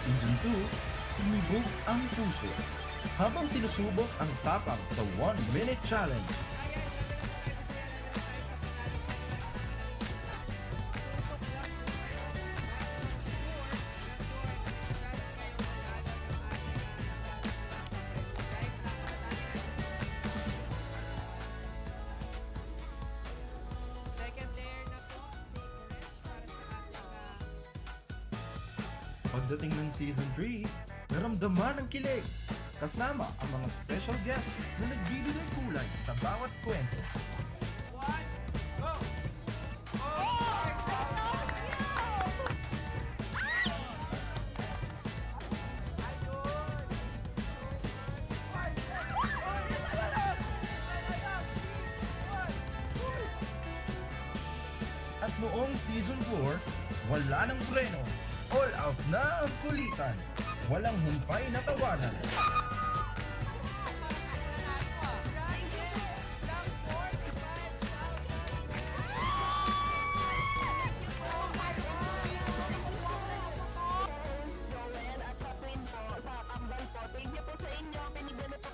Season 2, umibog ang puso habang sinusubok ang tapang sa 1-minute challenge. Second layer na po, favorite para sa ating Pagdating ng Season 3, naramdaman ang kilig kasama ang mga special guest na nagbibigay kulay sa bawat kwento. At noong Season 4, wala nang preno. All out na ang kulitan. Walang humpay na tawanan. Joel at sa twin po, sa kambal po. Thank you po sa inyo. Pinigano po.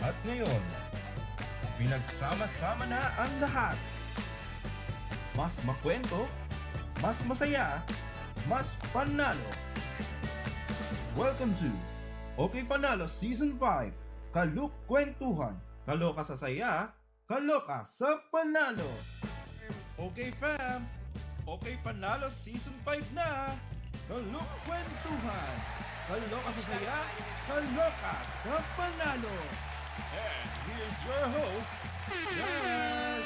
At ngayon, pinagsama-sama na ang lahat. Mas makwento, mas masaya, mas panalo. Welcome to Okay Panalo Season 5, Kaluk Kwentuhan. Kaloka sa saya, kaloka sa panalo. Okay fam, Okay Panalo Season 5 na. Kaluk Kwentuhan. Kaloka sa saya, kaloka sa panalo. And here's your host, Dad.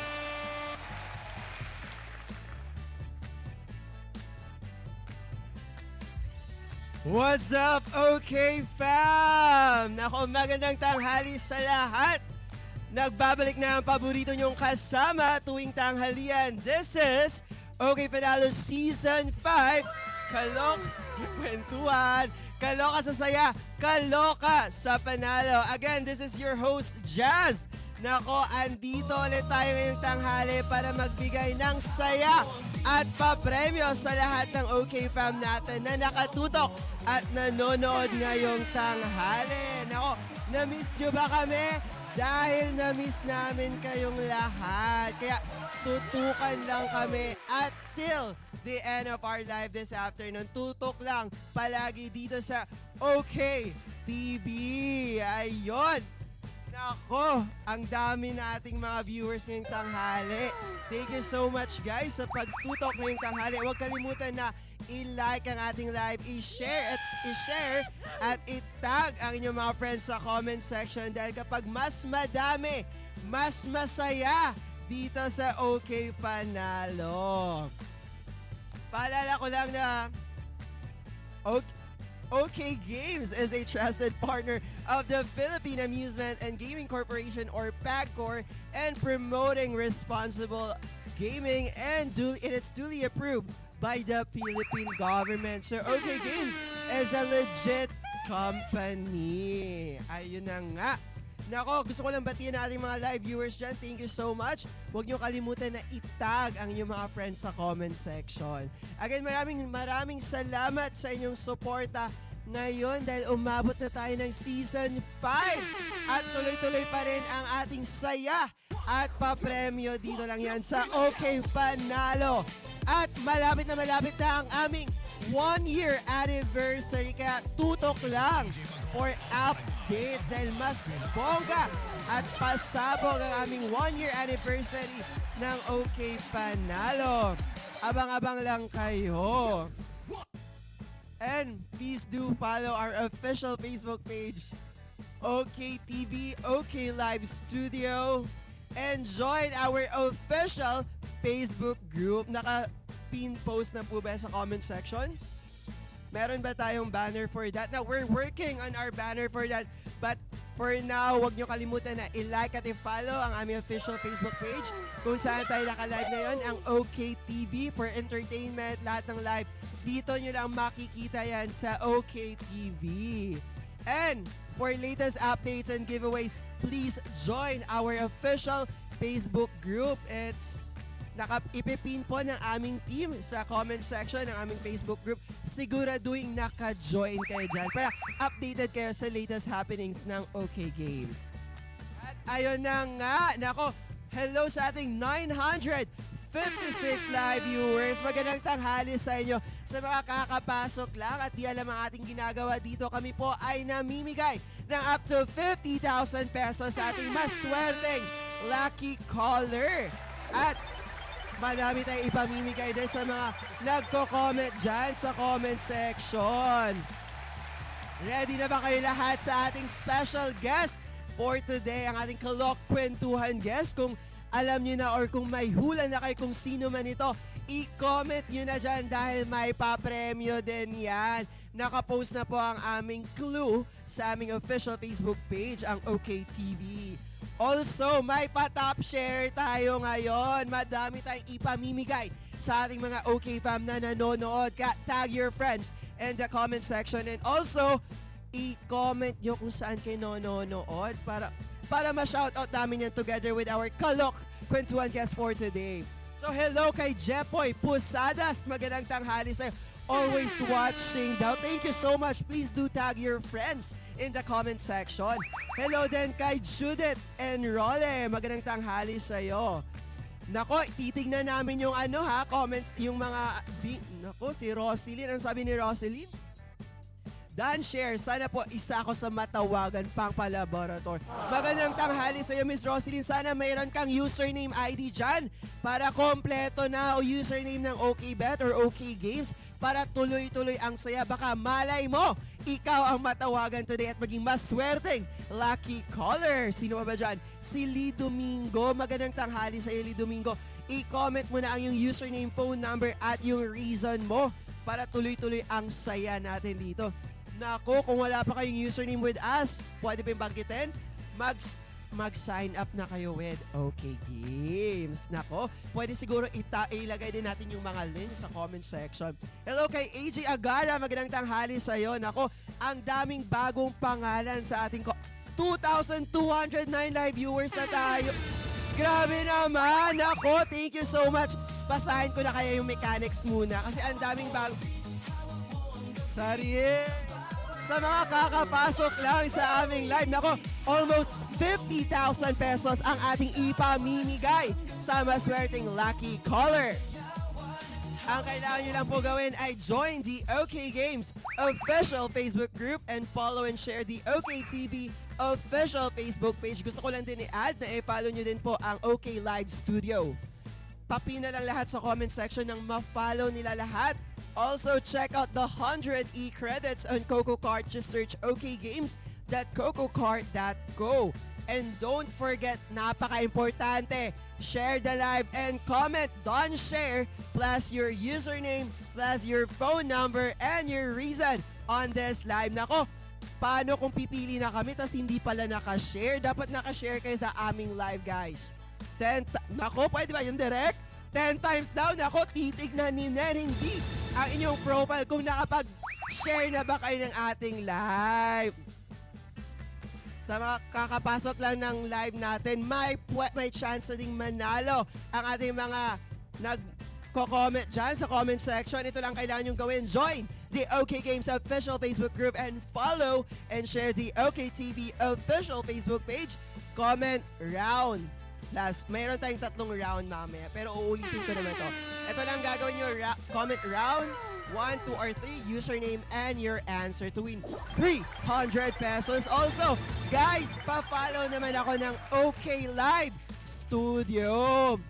What's up, OK fam? Nako, magandang tanghali sa lahat. Nagbabalik na ang paborito nyong kasama tuwing tanghalian. This is OK Panalo Season 5, Kalok Kwentuhan. Kaloka sa saya, kaloka sa panalo. Again, this is your host, Jazz. Nako, andito ulit tayo ngayong tanghali para magbigay ng saya at papremyo sa lahat ng OK fam natin na nakatutok at nanonood ngayong tanghali. Nako, na-miss nyo ba kami? Dahil na-miss namin kayong lahat. Kaya tutukan lang kami at till the end of our live this afternoon. Tutok lang palagi dito sa OK TV. Ayun! Nako, ang dami nating mga viewers ngayong tanghali. Thank you so much guys sa pagtutok ngayong tanghali. Huwag kalimutan na i-like ang ating live, i-share at i-tag ang inyong mga friends sa comment section dahil kapag mas madami, mas masaya dito sa OK Panalo. Paalala ko lang na OK Games is a trusted partner of the Philippine Amusement and Gaming Corporation or PAGCOR and promoting responsible gaming and it's duly approved by the Philippine government. So OK Games is a legit company. Ayun na nga. Nako, gusto ko lang batiin na ating mga live viewers dyan. Thank you so much. Huwag nyo kalimutan na itag ang inyong mga friends sa comment section. Again, maraming salamat sa inyong suporta ngayon dahil umabot na tayo ng Season 5. At tuloy-tuloy pa rin ang ating saya at papremyo dito lang yan sa OK Panalo. At malapit na ang aming 1-year anniversary. Kaya tutok lang for updates dahil mas bongga at pasabog ang aming 1-year anniversary ng OK Panalo. Abang-abang lang kayo. And please do follow our official Facebook page, OK TV, OK Live Studio, and join our official Facebook group. Naka-pin post na po ba sa comment section? Meron ba tayong banner for that? Now, we're working on our banner for that. But for now, huwag nyo kalimutan na i-like at i-follow ang aming official Facebook page kung saan tayo naka-live ngayon, ang OKTV for entertainment, lahat ng live. Dito nyo lang makikita yan sa OKTV. And for latest updates and giveaways, please join our official Facebook group. It's ipipin po ng aming team sa comment section ng aming Facebook group. Siguraduhin naka-join kayo dyan para updated kayo sa latest happenings ng OK Games. At ayun na nga, nako, hello sa ating 956 live viewers. Magandang tanghali sa inyo. Sa mga kakapasok lang at di alam ang ating ginagawa dito, kami po ay namimigay ng up to 50,000 pesos sa ating maswerteng lucky caller. At madami tayong ipamimigay din sa mga nagko-comment dyan sa comment section. Ready na ba kayo lahat sa ating special guest for today? Ang ating kalokwentuhan guest. Kung alam nyo na or kung may hula na kayo kung sino man ito, i-comment nyo na dyan dahil may papremyo din yan. Nakapost na po ang aming clue sa aming official Facebook page, ang OKTV. Also, may pa-top share tayo ngayon. Madami tayong ipamimigay sa ating mga OK fam na nanonood. Tag your friends in the comment section. And also, i-comment nyo kung saan kayo nanonood para ma-shoutout namin yan together with our Kalok Kwentuhan guest for today. So, hello kay Jepoy Pusadas. Magandang tanghali sa'yo. Always watching daw. Thank you so much. Please do tag your friends in the comment section. Hello din kay Judith Enrole. Magandang tanghali sa'yo. Nako, titignan namin yung comments, yung mga, nako, si Roselyn. Ano sabi ni Roselyn? Dan share, sana po isa ako sa matawagan pang palaborator. Magandang tanghali sa iyo, Miss Roselyn. Sana mayroon kang username ID dyan para kompleto na o username ng OKBet or OK Games para tuloy-tuloy ang saya. Baka malay mo, ikaw ang matawagan today at maging maswerteng lucky caller. Sino ba dyan? Si Lee Domingo. Magandang tanghali sa iyo, Lee Domingo. I-comment mo na ang yung username, phone number at yung reason mo para tuloy-tuloy ang saya natin dito. Nako, kung wala pa kayong username with us, pwede pa yung banggitin, mag-sign up na kayo with OK Games. Nako, pwede siguro ilagay din natin yung mga links sa comment section. Hello kay AJ Agara, magandang tanghali sa'yo. Nako, ang daming bagong pangalan sa ating 2,209 live viewers na tayo. Grabe naman! Nako, thank you so much. Basahin ko na kaya yung mechanics muna kasi ang daming bagong... Sorry sa mga kakapasok lang sa aming live. Nako, almost 50,000 pesos ang ating ipamimigay sa maswerteng lucky caller. Ang kailangan nyo lang po gawin ay join the OK Games official Facebook group and follow and share the OKTV official Facebook page. Gusto ko lang din i-add na i-follow nyo din po ang OK Live Studio. Papina lang lahat sa comment section nang ma-follow nila lahat. Also, check out the 100 e-credits on Coco Cart. Just search okgames.cococart.co. And don't forget, napaka-importante, share the live and comment. Don't share plus your username plus your phone number and your reason on this live. Nako, paano kung pipili na kami tas hindi pala nakashare? Dapat nakashare kayo sa aming live, guys. Nako, pwede ba yung direct? 10 times down, ako, titignan ni Nering B ang inyong profile kung nakapag-share na ba kayo ng ating live. Sa mga kakapasok lang ng live natin, may chance na ding manalo ang ating mga nagko-comment dyan sa comment section. Ito lang kailangan nyo gawin. Join the OK Games official Facebook group and follow and share the OKTV official Facebook page. Comment round. Mayroon tayong 3 round mamaya, pero uulitin ko naman to. Ito lang gagawin nyo, comment round 1, 2, or 3, username and your answer to win 300 pesos. Also, guys, pa-follow naman ako ng OK Live Studio.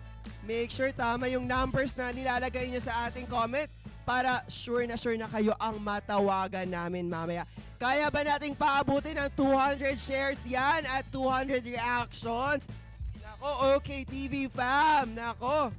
Make sure tama yung numbers na nilalagay nyo sa ating comment para sure na kayo ang matawagan namin mamaya. Kaya ba nating paabutin ang 200 shares yan at 200 reactions? Nako, OK TV fam, nako.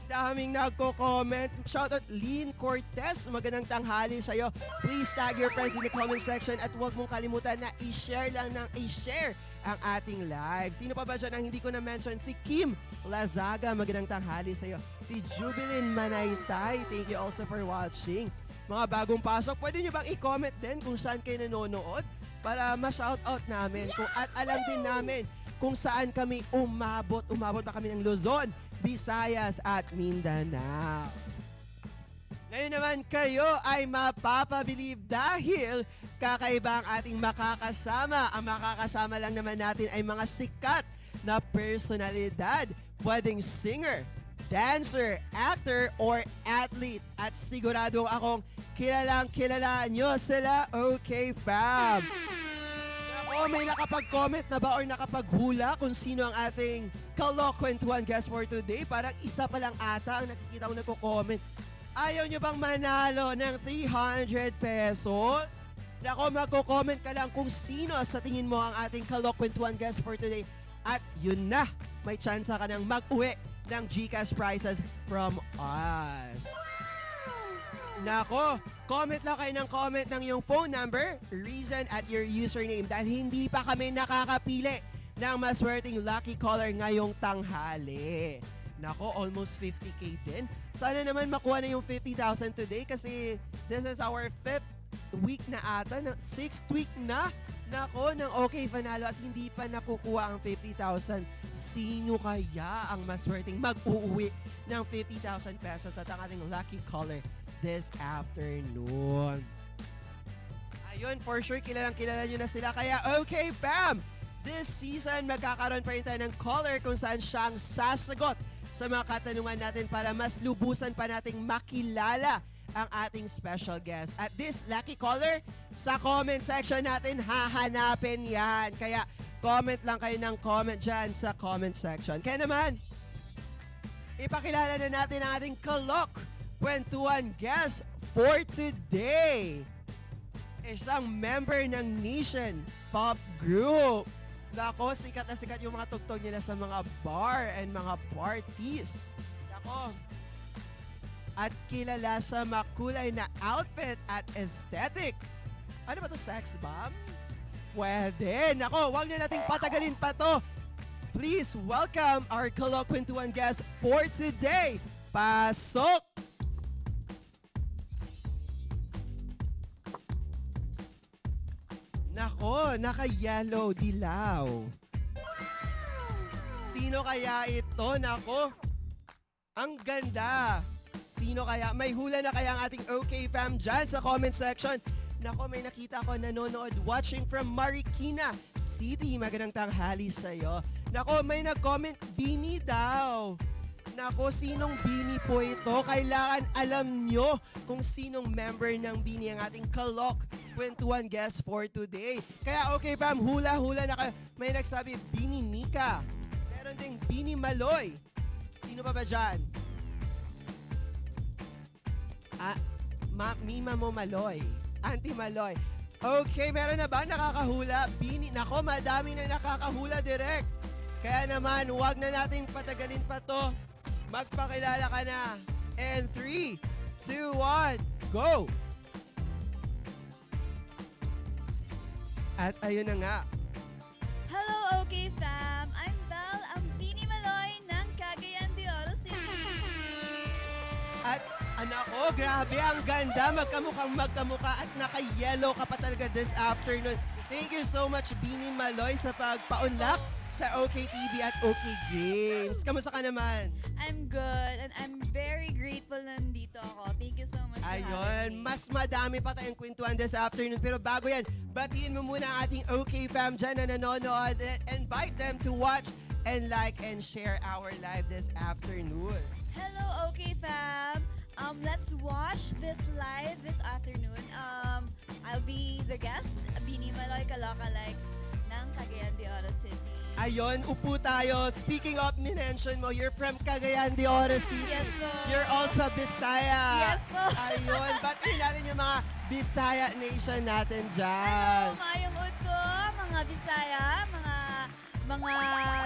daming nagko-comment. Shoutout Lynn Cortez. Magandang tanghali sa'yo. Please tag your friends in the comment section at huwag mong kalimutan na i-share lang ng i-share ang ating live. Sino pa ba dyan ang hindi ko na-mention? Si Kim Lazaga. Magandang tanghali sa'yo. Si Jubilin Manaytay. Thank you also for watching. Mga bagong pasok, pwede nyo bang i-comment din kung saan kayo nanonood para ma-shoutout namin at alam din namin kung saan kami umabot. Umabot ba kami ng Luzon, Visayas at Mindanao. Ngayon naman kayo ay mapapabilib dahil kakaiba ang ating makakasama. Ang makakasama lang naman natin ay mga sikat na personalidad. Pwedeng singer, dancer, actor, or athlete. At siguradong akong kilala nyo sila, okay fam. Ako, may nakapag-comment na ba or nakapaghula kung sino ang ating kalokwentuhan guest for today? Parang isa pa lang ata ang nakikita ko nagko-comment. Ayaw nyo bang manalo ng 300 pesos? Nako, magko-comment ka lang kung sino sa tingin mo ang ating kalokwentuhan guest for today. At yun na, may chance ka nang mag-uwi ng GCash prizes from us. Nako, comment lang kayo ng comment ng iyong phone number, reason at your username dahil hindi pa kami nakakapili ng maswerteng lucky caller ngayong tanghali. Nako, almost 50k din. Sana naman makuha na yung 50,000 today kasi this is our 5th week na ata, 6th week na. Nako, ng okay panalo at hindi pa nakukuha ang 50,000. Sino kaya ang maswerteng mag-uuwi ng 50,000 pesos at ang ating lucky caller this afternoon? Ayun, for sure, kilala nyo na sila. Kaya okay, fam! This season, magkakaroon pa rin tayo ng caller kung saan siyang sasagot sa mga katanungan natin para mas lubusan pa nating makilala ang ating special guest. At this lucky caller, sa comment section natin, hahanapin yan. Kaya comment lang kayo ng comment dyan sa comment section. Kaya naman, ipakilala na natin ang ating kalok-kwentuhan guest for today. Isang member ng Nation Pop Group. Nako, sikat na sikat yung mga tugtog nila sa mga bar and mga parties. Nako, at kilala sa makulay na outfit at aesthetic. Ano ba to, sex bomb? Pwede. Nako, wag na nating patagalin pa to. Please welcome our kalokwentuhan guest for today. Pasok! Nako, naka-yellow dilaw. Sino kaya ito? Nako, ang ganda. Sino kaya? May hula na kaya ang ating okay fam dyan sa comment section? Nako, may nakita ko nanonood watching from Marikina City. Magandang tanghali sa'yo. Nako, may nag-comment, Bini daw. Nako, sinong Bini po ito? Kailangan alam nyo kung sinong member ng Bini ang ating kalok-kwentuhan guest for today. Kaya okay fam, hula-hula na kayo. May nagsabi, Bini Mika. Meron ding Bini Maloy. Sino pa ba dyan? Mima mo Maloy. Auntie Maloy. Okay, meron na ba nakakahula? Bini, nako, madami na nakakahula direct. Kaya naman, huwag na nating patagalin pa to. Magpakilala ka na. And 3, 2, 1, go! At ayun na nga. Hello, OK fam! I'm Belle, ang Bini Maloy ng Cagayan de Oro City. At anak ko, grabe, ang ganda. Magkamukha at naka-yellow ka pa talaga this afternoon. Thank you so much, Bini Maloy, sa pagpaunlak sa OK TV at OK Games. Kamusta ka naman? I'm good and I'm very grateful nandito ako. Thank you so much for having Ayun, me. mas madami pa tayong kwentuhan this afternoon. Pero bago yan, batiin mo muna ang ating OK fam dyan na nanonood. Invite them to watch and like and share our live this afternoon. Hello, OK fam! Let's watch this live this afternoon. I'll be the guest, Bini Maloy Kalokalike ng Cagayan de Oro City. Ayun, upo tayo. Speaking of, minention mo, you're from Cagayan de Oro City. Yes po. You're also Bisaya. Yes po. Ayun, batiin natin yung mga Bisaya Nation natin dyan. Mayong uto, mga Bisaya, mga mga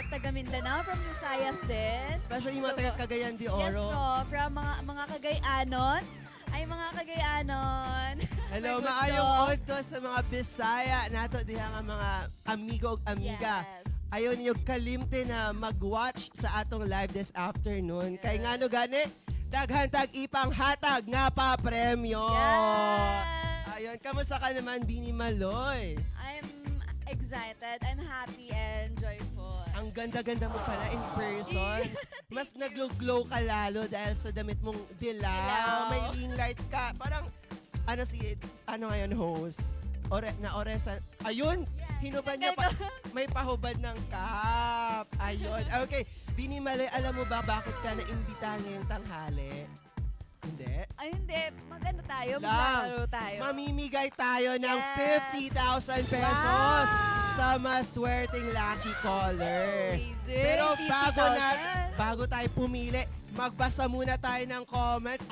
taga Mindanao from Visayas din. Especially yung mga taga Cagayan de Yes Oro. po, from mga Cagayanon. Ay, mga Cagayanon. Hello, May gusto. maayong odto sa mga Bisaya nato diha nga mga amigo ug amiga. Yes. Ayon yung kalimte na mag-watch sa atong live this afternoon. Kay nga no gani, daghan tag ipang hatag nga pa premyo. Yes. Ayun, kamusta ka naman, Bini Maloy? I'm excited. I'm happy and joyful. Ang ganda-ganda mo pala in person. Mas naglo-glow ka lalo dahil sa damit mong dilaw. Dilaw. May ring light ka. Parang, ano ngayon, host? Oresa. Ayun! Yeah, Hinubad niya pa. May pahubad ng cup. Ayun. Okay. Bini Maloy, alam mo ba bakit ka naimbitahan ngayong tanghali? Hindi. Ay, hindi. Mag-ano tayo? Lang. Maglalaro tayo. Mamimigay tayo ng Yes. 50,000 pesos Wow. sa maswerteng lucky caller. Amazing. Pero 50,000. bago tayo pumili, magbasa muna tayo ng comments.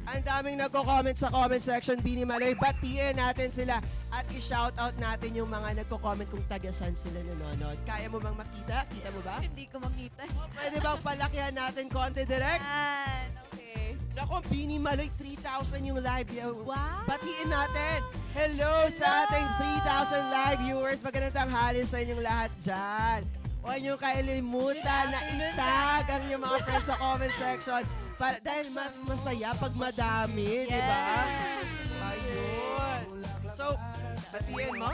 Ang daming nagko-comment sa comment section, Bini Maloy. Batiin natin sila at i-shoutout natin yung mga nagko-comment kung taga-san sila nanonood. Kaya mo bang makita? Kita mo ba? Hindi ko makita. Pwede bang palakihan natin konti direct? Yan. Okay. Nako, Bini Maloy, 3,000 yung live. Wow. Batiin natin. Hello sa ating 3,000 live viewers. Magandang tanghali sa inyong lahat dyan. Huwag niyong kailimutan na itag ang inyong mga friends sa comment section. Dahil mas masaya pag madami, di ba? Yes. Ayun. So, batiin mo?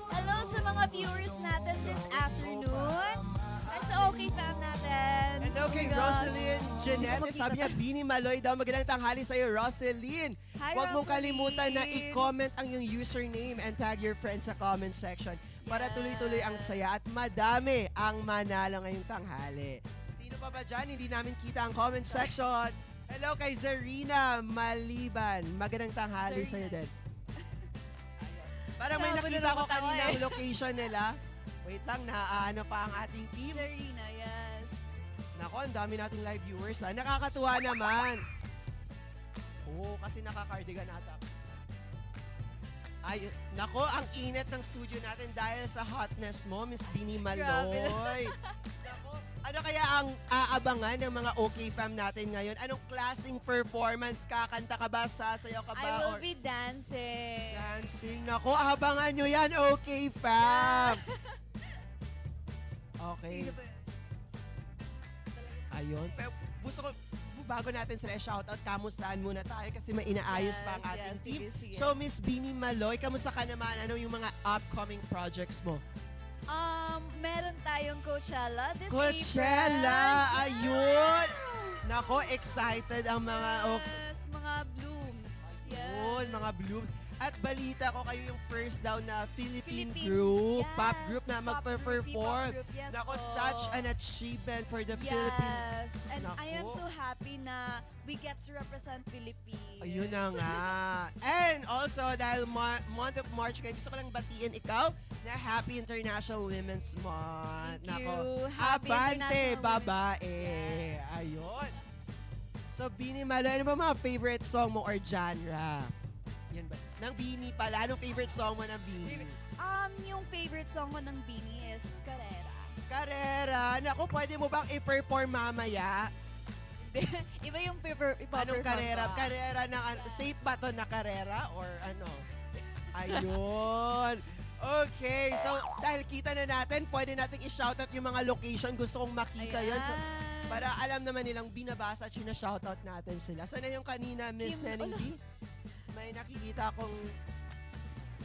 Hello sa mga viewers natin this afternoon. Ay, sa OK fam natin. Hello kay Oh my God. Rosalyn Jeanette. Sabi niya, Bini Maloy daw. Magandang tanghali sa'yo, Rosalyn. Hi, Huwag mong Rosalyn. kalimutan na i-comment ang iyong username and tag your friends sa comment section para Yes. tuloy-tuloy ang saya at madami ang manalo ngayong tanghali. Sino pa ba dyan? Hindi namin kita ang comment section. Hello kay Zarina Maliban. Magandang tanghali Zarina. sa'yo din. Parang may Sabi nakita na ko nakatawa kanina eh. ang location nila. Wait lang, naaano pa ang ating team. Serena, yes. Nako, ang dami nating live viewers. Nakakatuwa naman. Oo, kasi naka-cardigan ata. Ay, nako, ang init ng studio natin dahil sa hotness mo, Miss Bini Maloy. Nako, ano kaya ang aabangan ng mga OK fam natin ngayon? Anong klaseng performance? Kakanta ka ba? Sasayaw ka ba? I will Or be dancing. dancing? Nako, abangan nyo yan, OK fam! Okay. Sino ba yun? Ayun. Pero gusto ko, bago natin sila shoutout, kamustahan muna tayo kasi may inaayos pa ang Yes, ating yes, team. sige, sige. So, Miss Bini Maloy, kamusta ka naman? Ano yung mga upcoming projects mo? Meron tayong Coachella this Coachella! April. Ayun! Nako, excited ang mga... Yes, mga blooms. Ayun, mga blooms. At balita ko kayo yung first down na Philippine Philippine, group, yes, pop group na pop group, magpe-perform. P-pop group, yes Nako, po. such an achievement for the Philippine. Yes, and I am Nako. so happy na we get to represent Philippines. Ayun na nga. And also, dahil month of March kayo, gusto ko lang batiin ikaw na Happy International Women's Month. Thank Nako, you. Happy abante, International babae. Women's- Ayun. So, Bini Maloy, ano ba mga favorite song mo or genre? Yan ba? Nang Bini pala, anong favorite song mo ng Bini? Yung favorite song ko ng Bini is Carrera. Karera. Naku, pwede mo bang i-perform mamaya? Iba yung ipa-perform Anong karera? ko. Karera ng safe ba to na karera or ano? Ayun. Okay, so dahil kita na natin, pwede nating i-shoutout yung mga location. Gusto kong makita yun. So, para alam naman nilang binabasa at sinashoutout natin sila. Sana yung kanina, Miss Kim, Neneng ala. B? May nakikita akong,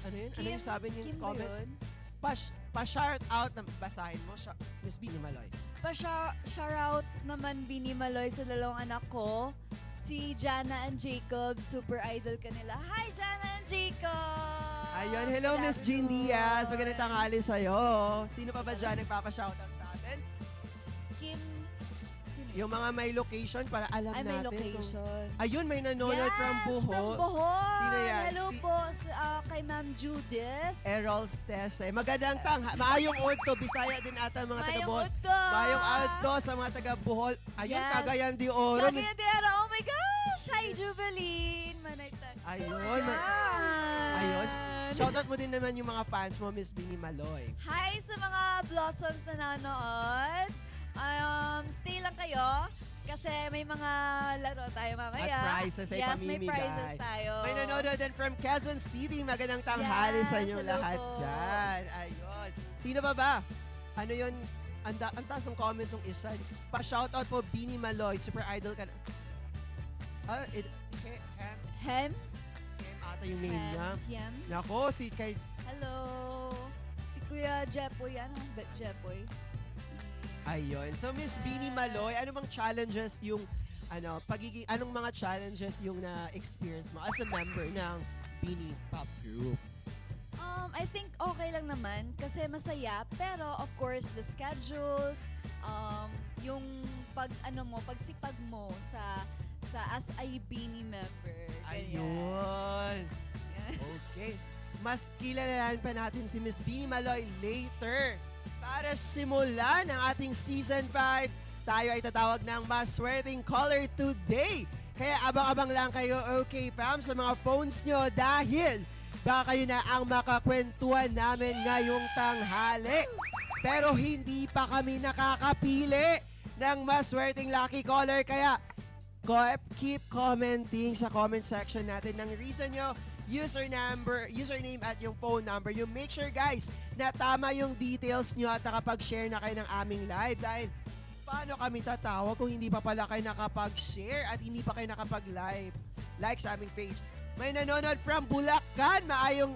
ano yun? Ano yung sabi niyo Kim yung ba comment? yun? Pa-shout out na basahin mo, Miss Bini Maloy. Pa-shoutout naman Bini Maloy sa dalawang anak ko. Si Jana and Jacob, super idol ka nila. Hi, Jana and Jacob! Ayun, hello Good Miss Jean afternoon. Diaz. Magandang tanghali sa'yo. Sino pa ba dyan nagpapa-shoutout sa atin? Kim, sino yun? Yung mga may location para alam Ay, may natin. location. Ayun, may nanonood Yes, from Bohol. from Bohol. Sino yan? Hello Si- po kay Ma'am Judith. Errol Stese. Magandang maayong orto. Bisaya din ata ang mga taga Mayong Bohol. Udto. Maayong orto sa mga taga Bohol. Ayun, Yes. Cagayan de Oro. Miss- Cagayan de Oro. Oh my gosh! Hi, Jubeline! Manaytan. Ayun. Yan. Ayun. Shoutout mo din naman yung mga fans mo, Miss Bini Maloy. Hi sa mga Blossoms na nanonood. Stay lang kayo kasi may mga laro tayo mamaya. At prizes tayo Yes, may pamimigay. prizes tayo. May nanonood din from Quezon City. Magandang tanghali sa Yes, inyong hello lahat po. dyan. Ayun. Sino ba? Ano yun? Ang taas ng comment ng isa. Pa-shoutout po, Bini Maloy. Super idol ka na. Hem Hem? ata yung name niya. Hem? Nako, si kay... Hello. Si Kuya Jepoy. Ano? Jepoy? Ayun. So, Miss Bini Maloy, ano bang challenges yung... anong mga challenges yung na-experience mo as a member ng Bini Pop Group? I think okay lang naman kasi masaya pero of course the schedules yung pagsipag mo sa as a Beanie member. ganyan. Ayun. Yan. Okay. Mas kilalanan pa natin si Miss Bini Maloy later. Para simulan ang ating Season 5, tayo ay tatawag ng maswerteng caller today. Kaya abang-abang lang kayo, okay fam, sa mga phones nyo dahil baka kayo na ang makakwentuhan namin ngayong tanghali. Pero hindi pa kami nakakapili ng maswerteng lucky caller. Kaya keep commenting sa comment section natin ng reason nyo, username at yung phone number. You make sure guys na tama yung details nyo at nakapag-share na kayo ng aming live dahil paano kami tatawag kung hindi pa pala kayo nakapag-share at hindi pa kayo nakapag-live like sa aming page. May nanonood from Bulacan.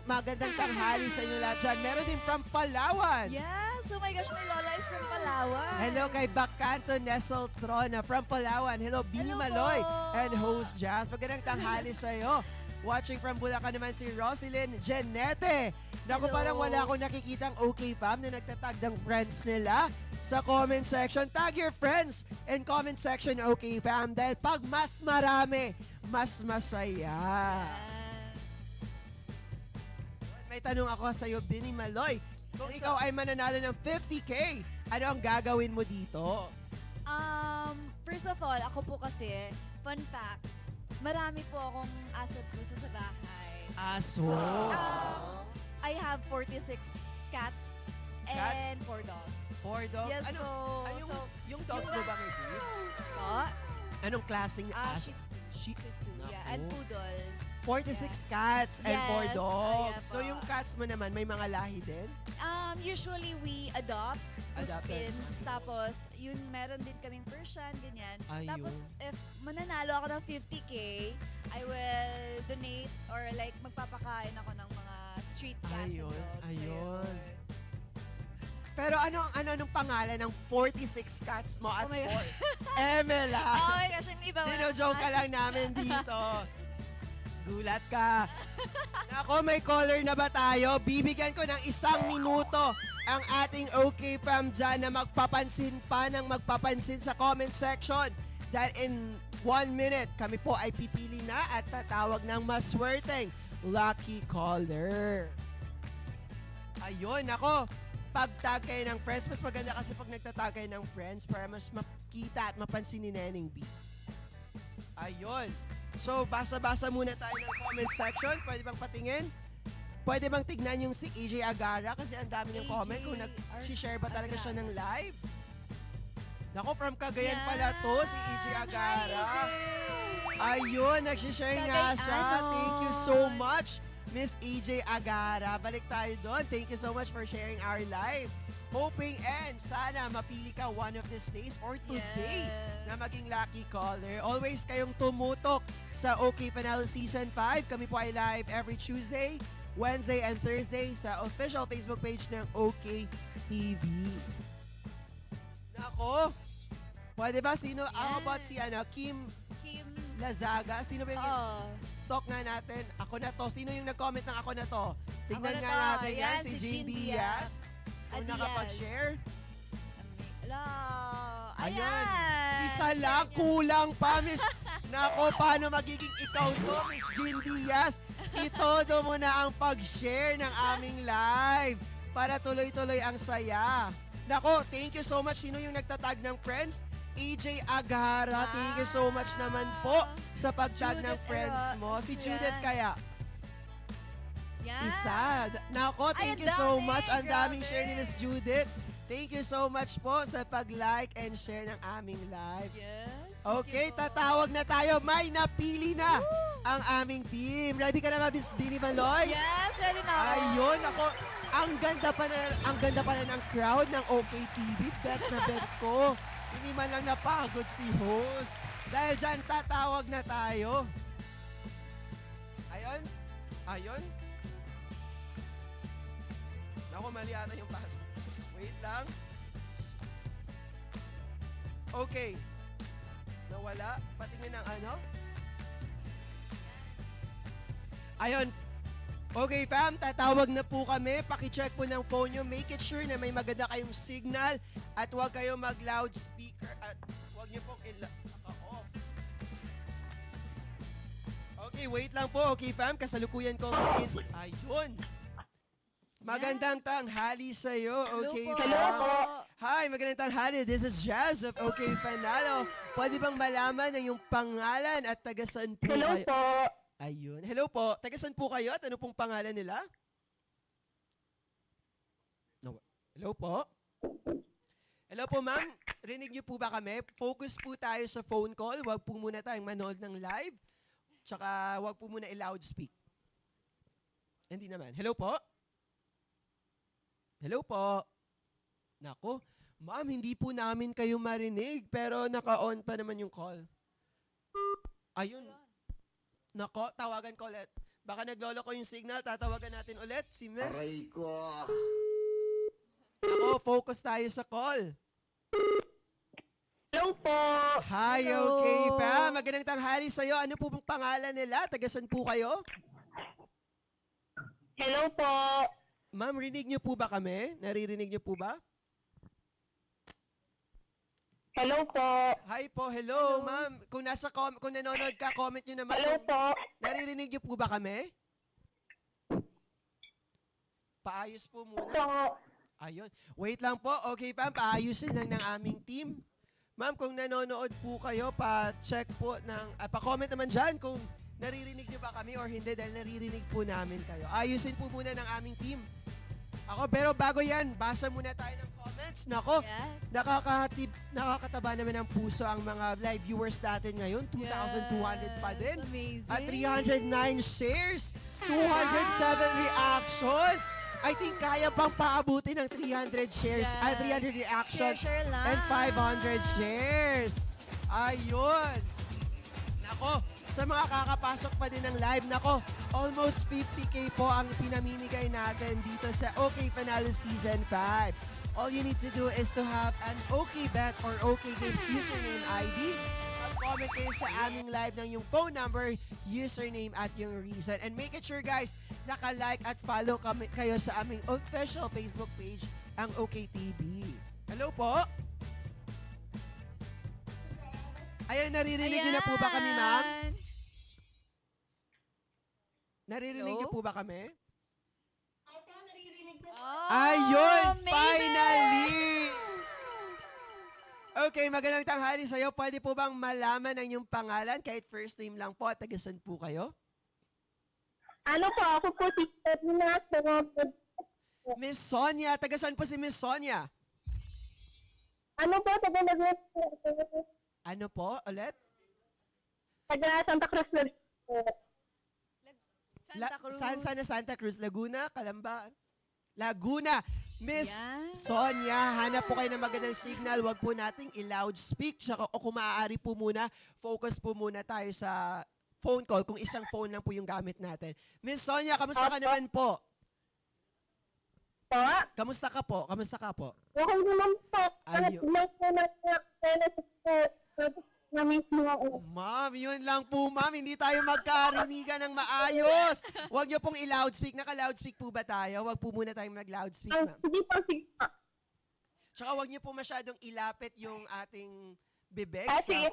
Magandang tanghali sa inyo lahat dyan. Meron din from Palawan. Yes! Oh my gosh, my Lola is from Palawan. Hello kay Bacanto Nesel Trona from Palawan. Hello, Bini Hello Maloy po. and host Jazz. Magandang tanghali sa'yo. Watching from Bulacan naman si Roselyn Genete. Naku, Hello. parang wala akong nakikitang okay fam na nagtatag ng friends nila sa comment section. Tag your friends in comment section, okay fam. Dahil pag mas marami, mas masaya. Yan. May tanong ako sa iyo, Bini Maloy. Kung ikaw ay mananalo ng 50K, ano ang gagawin mo dito? First of all, ako po kasi, fun fact, marami po akong asset po sa bahay. Aso. I have 46 cats and 4 dogs. 4 dogs. Yes ano? po. Yung, So, yung dogs mo ba may breed? Po? Anong klaseng Shih Tzu. Shih Tzu, yeah. And Naku. Poodle. 46 cats and 4 Yes, dogs. yeah So po. yung cats mo naman, may mga lahi din? Usually we adopt Adopted. Puspins. Tapos, yun, meron din kaming Persian, ganyan. Ayun. Tapos, if mananalo ako ng 50K, I will donate or like magpapakain ako ng mga street cats Ayun, and dogs. ayun. Pero anong pangalan ng 46 cats mo at Oh my 4? God. Emela! Oh my gosh, yung iba. Sino-joke ka lang namin dito. Gulat ka. Nako, may caller na ba tayo? Bibigyan ko ng 1 minuto ang ating OK Fam dyan na magpapansin sa comment section. Dahil in 1 minute, kami po ay pipili na at tatawag ng maswerteng lucky caller. Ayun, nako. Pag-tag kayo ng friends, mas maganda kasi pag nagtatag kayo ng friends para mas makita at mapansin ni Neneng B. Ayun. So, basa-basa muna tayo ng comment section. Pwede bang patingin? Pwede bang tignan yung si AJ Agara? Kasi ang dami ng AJ comment kung nag-share ba talaga siya ng live. Nako, from Cagayan Yan. pala to, si AJ Agara. Hi, AJ. Ayun, nag-share nga siya. Cagayanon. Thank you so much, Miss AJ Agara. Balik tayo doon. Thank you so much for sharing our live. Hoping and sana mapili ka one of these days or today Yes. na maging lucky caller. Always kayong tumutok sa OK Panalo Season 5. Kami po ay live every Tuesday, Wednesday, and Thursday sa official Facebook page ng OK TV. Nako! Pwede ba? Sino? How about si Kim Kim. Lazaga? Sino ba yung stalk nga natin? Ako na to. Sino yung nag-comment ng ako na to? Tignan Ako na nga to. natin yan. Si Jean Diaz. Kung Diaz. nakapag-share. Hello. Ayan. Ayan. Isa lang, kulang pa, Miss. Nako, paano magiging ikaw to, Miss Jean Diaz? Itodo mo na ang pag-share ng aming live para tuloy-tuloy ang saya. Nako, thank you so much. Sino yung nagtatag ng friends? AJ Agara, thank you so much naman po sa pagtag ng Judith friends Ero- mo. Si Judith Yan. kaya. Yan. isa. Nako, thank Ay, you ang so dami. much. Ang daming Grabe. share ni Miss Judith. Thank you so much po sa pag-like and share ng aming live. Yes. Okay, thank you po. tatawag na tayo. May napili na ang aming team. Ready ka na ba, Miss Bini Maloy? Yes, ready na ako. Ayun, ako, ang ganda pa na ng crowd ng OKTV. Bet na bet ko. Hindi man lang napagod si host. Dahil dyan, tatawag na tayo. Ayun. Ayun. Naku, mali ata yung pasok. Wait lang. Okay. Nawala. Patingin ng ano. Ayun. Okay, fam, tatawag na po kami. Paki-check po ng phone nyo. Make it sure na may maganda kayong signal at huwag kayong mag-loudspeaker at huwag nyo pong naka-off. Okay, wait lang po. Okay, fam, kasalukuyan ko. Ayun. Magandang tanghali sa'yo. Okay, po. fam. Hello po. Hi, magandang tanghali. This is Jazz of OK Panalo. Pwede bang malaman ang iyong pangalan at tagasan po Hello kayo? po. Ayun. Hello po. Tagasan po kayo at ano pong pangalan nila? No. Hello po. Hello po, ma'am. Rinig niyo po ba kami? Focus po tayo sa phone call. Huwag po muna tayong manood ng live. Tsaka huwag po muna i-loudspeak. Hindi naman. Hello po? Hello po? Nako, ma'am, hindi po namin kayo marinig, pero naka-on pa naman yung call. Ayun. Nako, tawagan ko ulit. Baka naglolo ko yung signal, tatawagan natin ulit si Miss. Aray ko. Nako, focus tayo sa call. Hello po. Hi, Hello. okay pa. Magandang tanghali sa'yo. Ano po pong pangalan nila? Tagasan po kayo? Hello po. Ma'am, rinig niyo po ba kami? Naririnig niyo po ba? Hello po. Hi po, hello, ma'am. Kung nanonood ka, comment niyo naman. Hello kung po. naririnig niyo po ba kami? Paayos po muna. Po. Ayun. Wait lang po. Okay, ma'am. Paayusin lang ng aming team. Ma'am, kung nanonood po kayo, pa-check po pa-comment naman dyan kung naririnig niyo ba kami or hindi dahil naririnig po namin kayo. Ayusin po muna ng aming team. Pero bago yan, basa muna tayo ng comments. Nako, Yes. nakakataba naman ng puso ang mga live viewers natin ngayon. 2,200 pa din. Amazing. At 309 shares, 207 reactions. I think kaya pang paabutin ng 300 shares, Yes. 300 reactions, Share lang. and 500 shares. Ayun. Nako, sa mga kakapasok pa din ng live, nako, almost 50K po ang pinamimigay natin dito sa OK Panalo Season 5. All you need to do is to have an OK Bet or OK Games username ID. Mag-comment kayo sa aming live ng yung phone number, username at yung reason. And make it sure guys, naka-like at follow kayo sa aming official Facebook page, ang OKTV. Hello po? Ayan, naririnig niyo na po ba kami, ma'am? Ayan. Naririnig Hello? niyo po ba kami? Oh, Ayun! amazing! Finally! Okay, magandang tanghali sa'yo. Pwede po bang malaman ang iyong pangalan kahit first name lang po at tagasan po kayo? Ano po, ako po si Edna. Miss Sonia. Tagasan po si Miss Sonia. Ano po, taga Ano po? Ulit? Santa Cruz na Santa Cruz. Saan na Santa Cruz? Laguna? Calamba? Laguna. Miss Yan. Sonia, hanap po kayo ng magandang signal. Huwag po nating i-loudspeak. Saka, o kung maaari po muna, focus po muna tayo sa phone call kung isang phone lang po yung gamit natin. Miss Sonia, kamusta ka naman po? po. Kamusta ka po? Kamusta ka po? Okay naman po. Ayun. Na mismo ako. Ma'am, yun lang po, ma'am. Hindi tayo magkarinigan ng maayos. Huwag niyo pong i-loudspeak. Naka-loudspeak po ba tayo? Huwag po muna tayong mag-loudspeak, ma'am. Sige po, sige po. Tsaka huwag niyo po masyadong ilapit yung ating bibig Sige.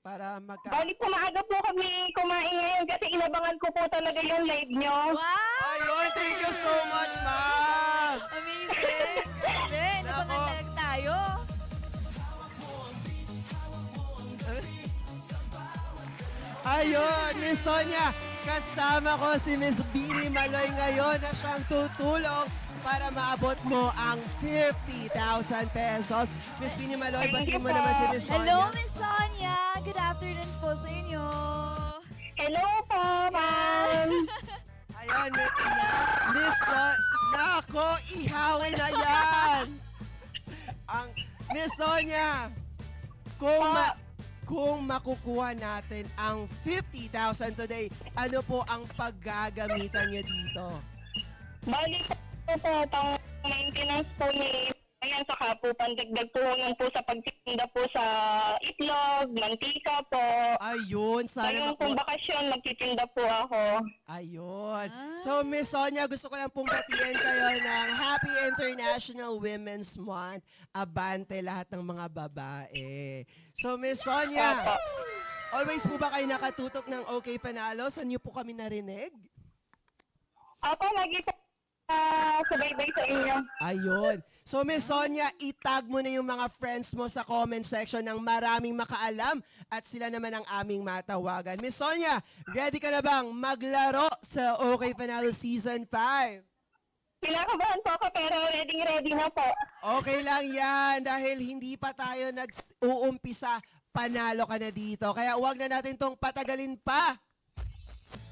para magka... Bali po, maaga po kami kumain ngayon kasi inabangan ko po talaga yung live nyo. Wow! Ayun, thank you so much, ma'am! Amazing! Grabe, Nako. napangatag tayo. Ayun, Miss Sonia, Kasama ko si Miss Beanie Maloy ngayon na siyang tutulong para maabot mo ang 50,000 pesos. Miss Beanie Maloy, Thank batiin you mo po. naman si Miss Sonia. Hello, Miss Sonia! Good afternoon po sa inyo. Hello po, ma'am. Ayan, Miss Nako, ihawin na yan! Ang Miss Sonia, kung makukuha natin ang 50,000 today, ano po ang paggagamitan niyo dito? Bali po, pang maintenance po ni ayan, saka po pandagdag po nun po sa pagtitinda po sa itlog, mantika po. Ayun, sana Ngayong pong bakasyon, magtitinda po ako. Ayun. Ah. So, Miss Sonia, gusto ko lang pong batiin kayo ng Happy International Women's Month. Abante lahat ng mga babae. So, Miss Sonia, Opo. always po ba kayo nakatutok ng OK Panalo? Saan niyo po kami narinig? Ako, lagi po subaybay sa inyo. Ayun. So, Miss Sonia, itag mo na yung mga friends mo sa comment section ng maraming makaalam at sila naman ang aming matawagan. Miss Sonia, ready ka na bang maglaro sa OK Panalo Season 5? Kinakabahan po ako pero ready na po. Okay lang yan dahil hindi pa tayo nag-uumpisa, panalo ka na dito. Kaya huwag na natin tong patagalin pa.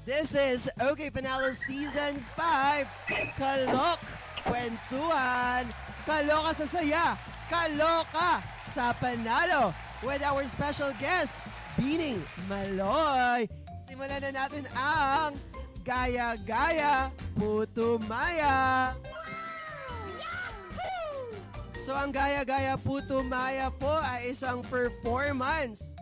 This is OK Panalo Season 5. Kalok, kwentuhan, kaloka sa saya, kaloka sa panalo. With our special guest, Beanie Maloy. Simulan na natin ang Gaya-Gaya Putumaya. So ang Gaya-Gaya Putumaya po ay isang performance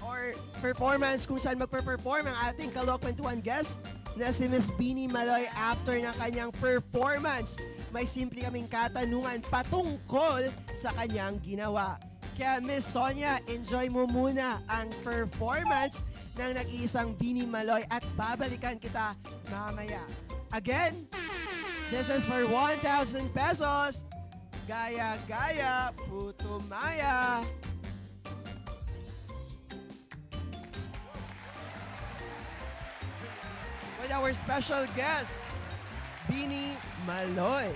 or performance kung saan magpe-perform ang ating kalokwentuhan guest na si Miss Beanie Maloy after ng kanyang performance. May simple kaming katanungan patungkol sa kanyang ginawa. Kaya Miss Sonia, enjoy mo muna ang performance ng nag-iisang Beanie Maloy at babalikan kita mamaya. Again, this is for 1,000 pesos. Gaya-Gaya Putumaya. With our special guest, Beanie Maloy.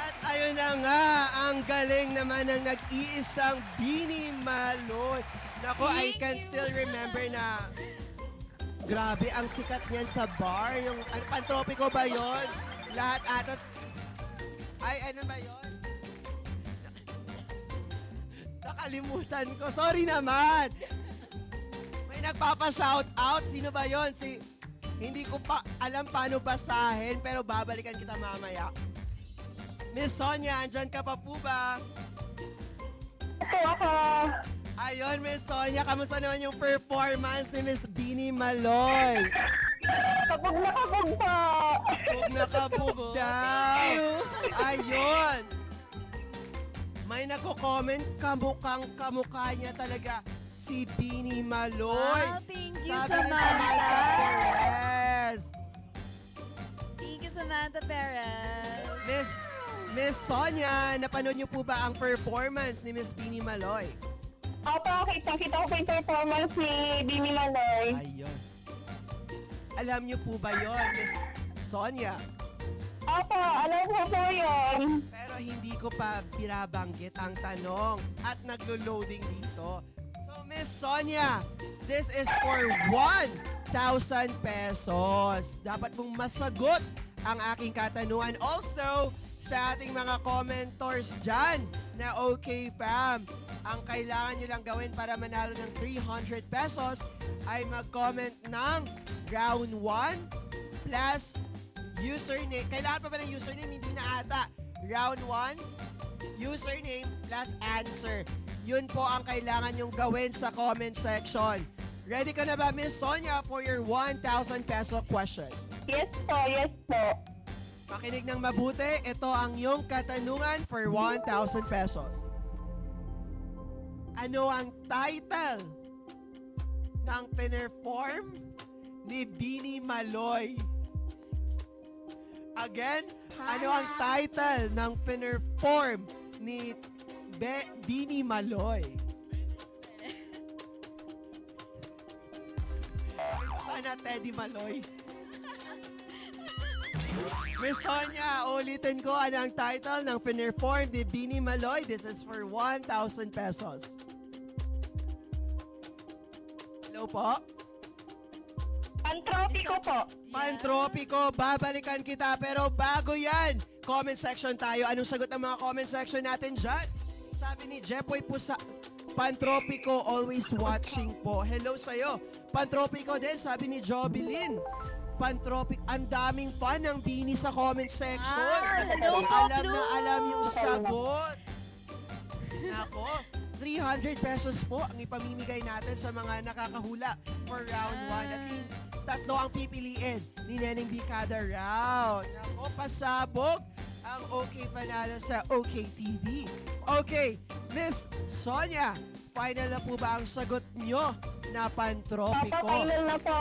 At ayun na nga, ang galing naman ng nag-iisang Beanie Maloy. Nako, I Thank can you. still remember na grabe ang sikat niyan sa bar. Yung Pantropiko ba yon? Lahat atas. Ay, ano ba yon? Nakalimutan ko. Sorry naman. May nagpapa-shout out. Sino ba yon? Hindi ko pa alam paano basahin pero babalikan kita mamaya. Miss Sonia, andyan ka pa po ba? So ako, Ayun, Miss Sonia, kamusta naman yung performance ni Miss Beanie Maloy? kapag nakapag po. Huwag nakabog daw. Ayun. May nagko-comment, kamukha niya talaga si Beanie Maloy. Wow, thank you, Sabi ni Samantha. Samantha Perez. Thank you, Samantha Perez. Miss Sonia, napanood niyo po ba ang performance ni Miss Beanie Maloy? Opo, kita ko po yung performance ni Beanie Maloy. Ayun. Alam niyo po ba yon, Miss Sonia? Opo, alam ko po yun. Pero hindi ko pa binabanggit ang tanong at naglo-loading dito. So, Miss Sonia, this is for 1,000 pesos. Dapat mong masagot ang aking katanungan. Also, sa ating mga commenters dyan na okay fam. Ang kailangan nyo lang gawin para manalo ng 300 pesos ay mag-comment ng round 1 plus username. Kailangan pa ba ng username? Hindi na ata. Round 1, username plus answer. Yun po ang kailangan nyong gawin sa comment section. Ready ka na ba, Miss Sonia, for your 1,000 peso question? Yes po, yes po. Makinig ng mabuti, ito ang iyong katanungan for 1,000 pesos. Ano ang title ng pinerform ni Bini Maloy? Again, ano ang title ng pinerform ni Bini Maloy? Sana Teddy Maloy. Miss Sonia, ulitin ko ano ang title ng pinerform ni Bini Maloy. This is for 1,000 pesos. Hello po? Pantropiko po. Pantropiko, babalikan kita. Pero bago yan, comment section tayo. Anong sagot ng mga comment section natin dyan? Sabi ni Jepoy po sa Pantropiko, always watching po. Hello sa'yo. Pantropiko din, sabi ni Jobilin. Pantropic, ang daming fan ng Bini sa comment section. hello po, Alam na Blue. alam yung sagot. Nako, 300 pesos po ang ipamimigay natin sa mga nakakahula for round 1. At yung tatlo ang pipiliin ni Neneng Bicada round. Nako, pasabog ang OK Panalo sa OK TV. Okay, Miss Sonia, final na po ba ang sagot nyo na Papa, Pantropiko? final na po.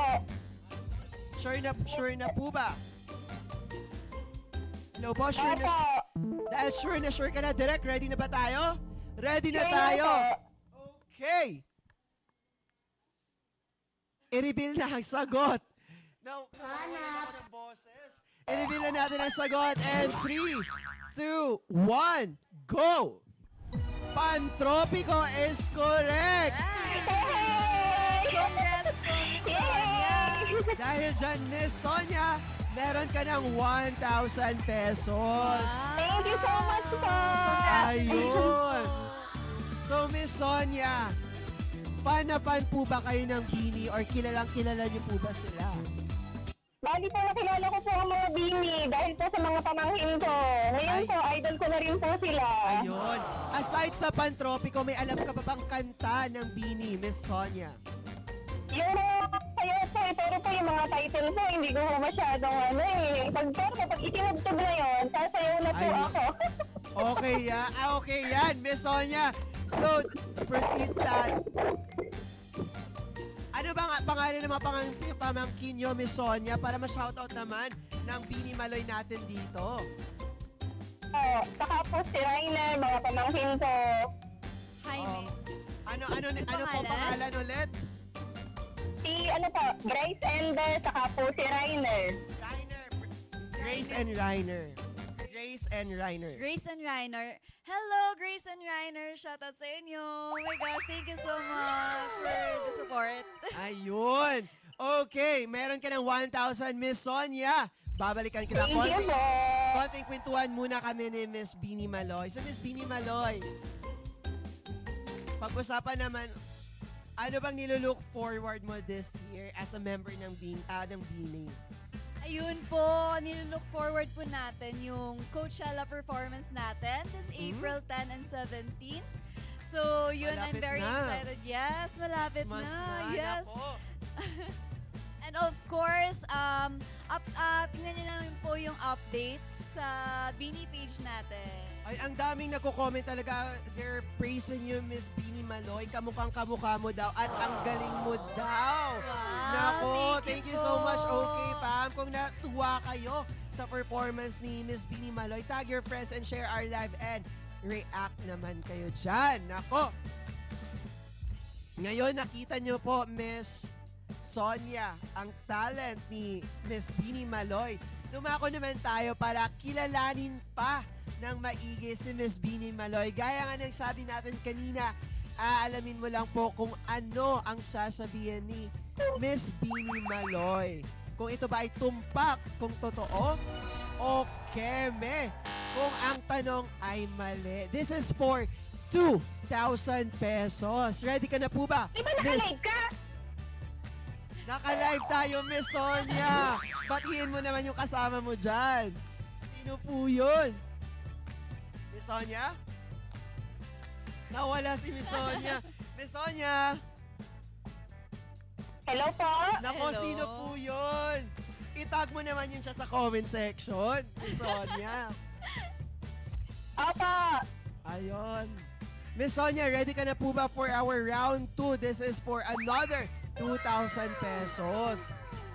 Sure na po ba? Hello po, sure na, Opo. dahil sure ka na, direct, ready na ba tayo? Ready na Sure tayo? po. Okay. I-reveal na ang sagot. Now, ako ng boses. I-reveal na natin ang sagot. And 3, 2, 1, go! Pantropiko is correct! Congrats po, Miss Sonia. Dahil dyan, Miss Sonia, meron ka ng 1,000 pesos. Thank you so much po. Ayun. So, Miss Sonia, fan na fan po ba kayo ng Bini or kilalang-kilala niyo po ba sila? Bali po, nakilala ko po ang mga Bini dahil po sa mga pamangkin ko. Ngayon Ay. po, idol ko na rin po sila. Ayun. Aside sa Pantropiko, may alam ka pa bang kanta ng Bini, Miss Sonia? Yung kayo po, pero po yung mga title po, hindi ko po masyadong ano eh. Pag itinugtog na yun, sasayaw na po Ay. ako. Okay yan. Okay yan, Miss Sonia. So, proceed tayo. Ano bang pangalan ng mga pamangkin nyo, Miss Sonia, para ma-shoutout naman ng Bini Maloy natin dito? Saka po si Rainer, mga pamangkin ko. Jaime. Ano po pangalan? pangalan ulit? Si ano po, Bryce Ender, saka po si Rainer. Reiner. Grace and Reiner. Grace and Reiner. Grace and Reiner. Hello, Grace and Reiner. Shoutout sa inyo. Oh my gosh, thank you so much for the support. Ayun. Okay, meron ka ng 1,000, Miss Sonia. Babalikan kita. Thank you po. Konting kwentuhan muna kami ni Miss Bini Maloy. So, Miss Bini Maloy, pag-usapan naman, ano bang nilook forward mo this year as a member ng Bini? Ayun po, nilook forward po natin yung Coachella performance natin this April 10 and 17. So, yun, I'm Malapit very na. excited. Yes, malapit Next month na. Yes. Nako. And of course, tingnan nyo namin po yung updates sa Bini page natin. Ay, ang daming nagko-comment talaga. They're praising you, Miss Bini Maloy. Kamukhang kamukha mo daw at ang galing mo daw. Wow, Nako, thank you so po. much. Okay, Pam. Kung natuwa kayo sa performance ni Miss Bini Maloy, tag your friends and share our live and react naman kayo dyan. Nako. Ngayon, nakita nyo po, Miss Sonia, ang talent ni Miss Bini Maloy. Dumako naman tayo para kilalanin pa ng maigi si Miss Bini Maloy. Gaya nga ng sabi natin kanina, aalamin mo lang po kung ano ang sasabihin ni Miss Bini Maloy. Kung ito ba ay tumpak, kung totoo, o Keme? Kung ang tanong ay mali. This is for 2,000 pesos. Ready ka na po ba? Di ba nakalive ka? Naka-live tayo, Miss Sonia. Batiin mo naman yung kasama mo dyan. Sino po yun? Miss Sonia? Nawala si Miss Sonia. Miss Sonia! Hello po? Nako, Hello. sino po yun? Itag mo naman yun siya sa comment section, Miss Sonia. Opo. Ayun. Miss Sonia, ready ka na po ba for our round 2? This is for another 2,000 pesos.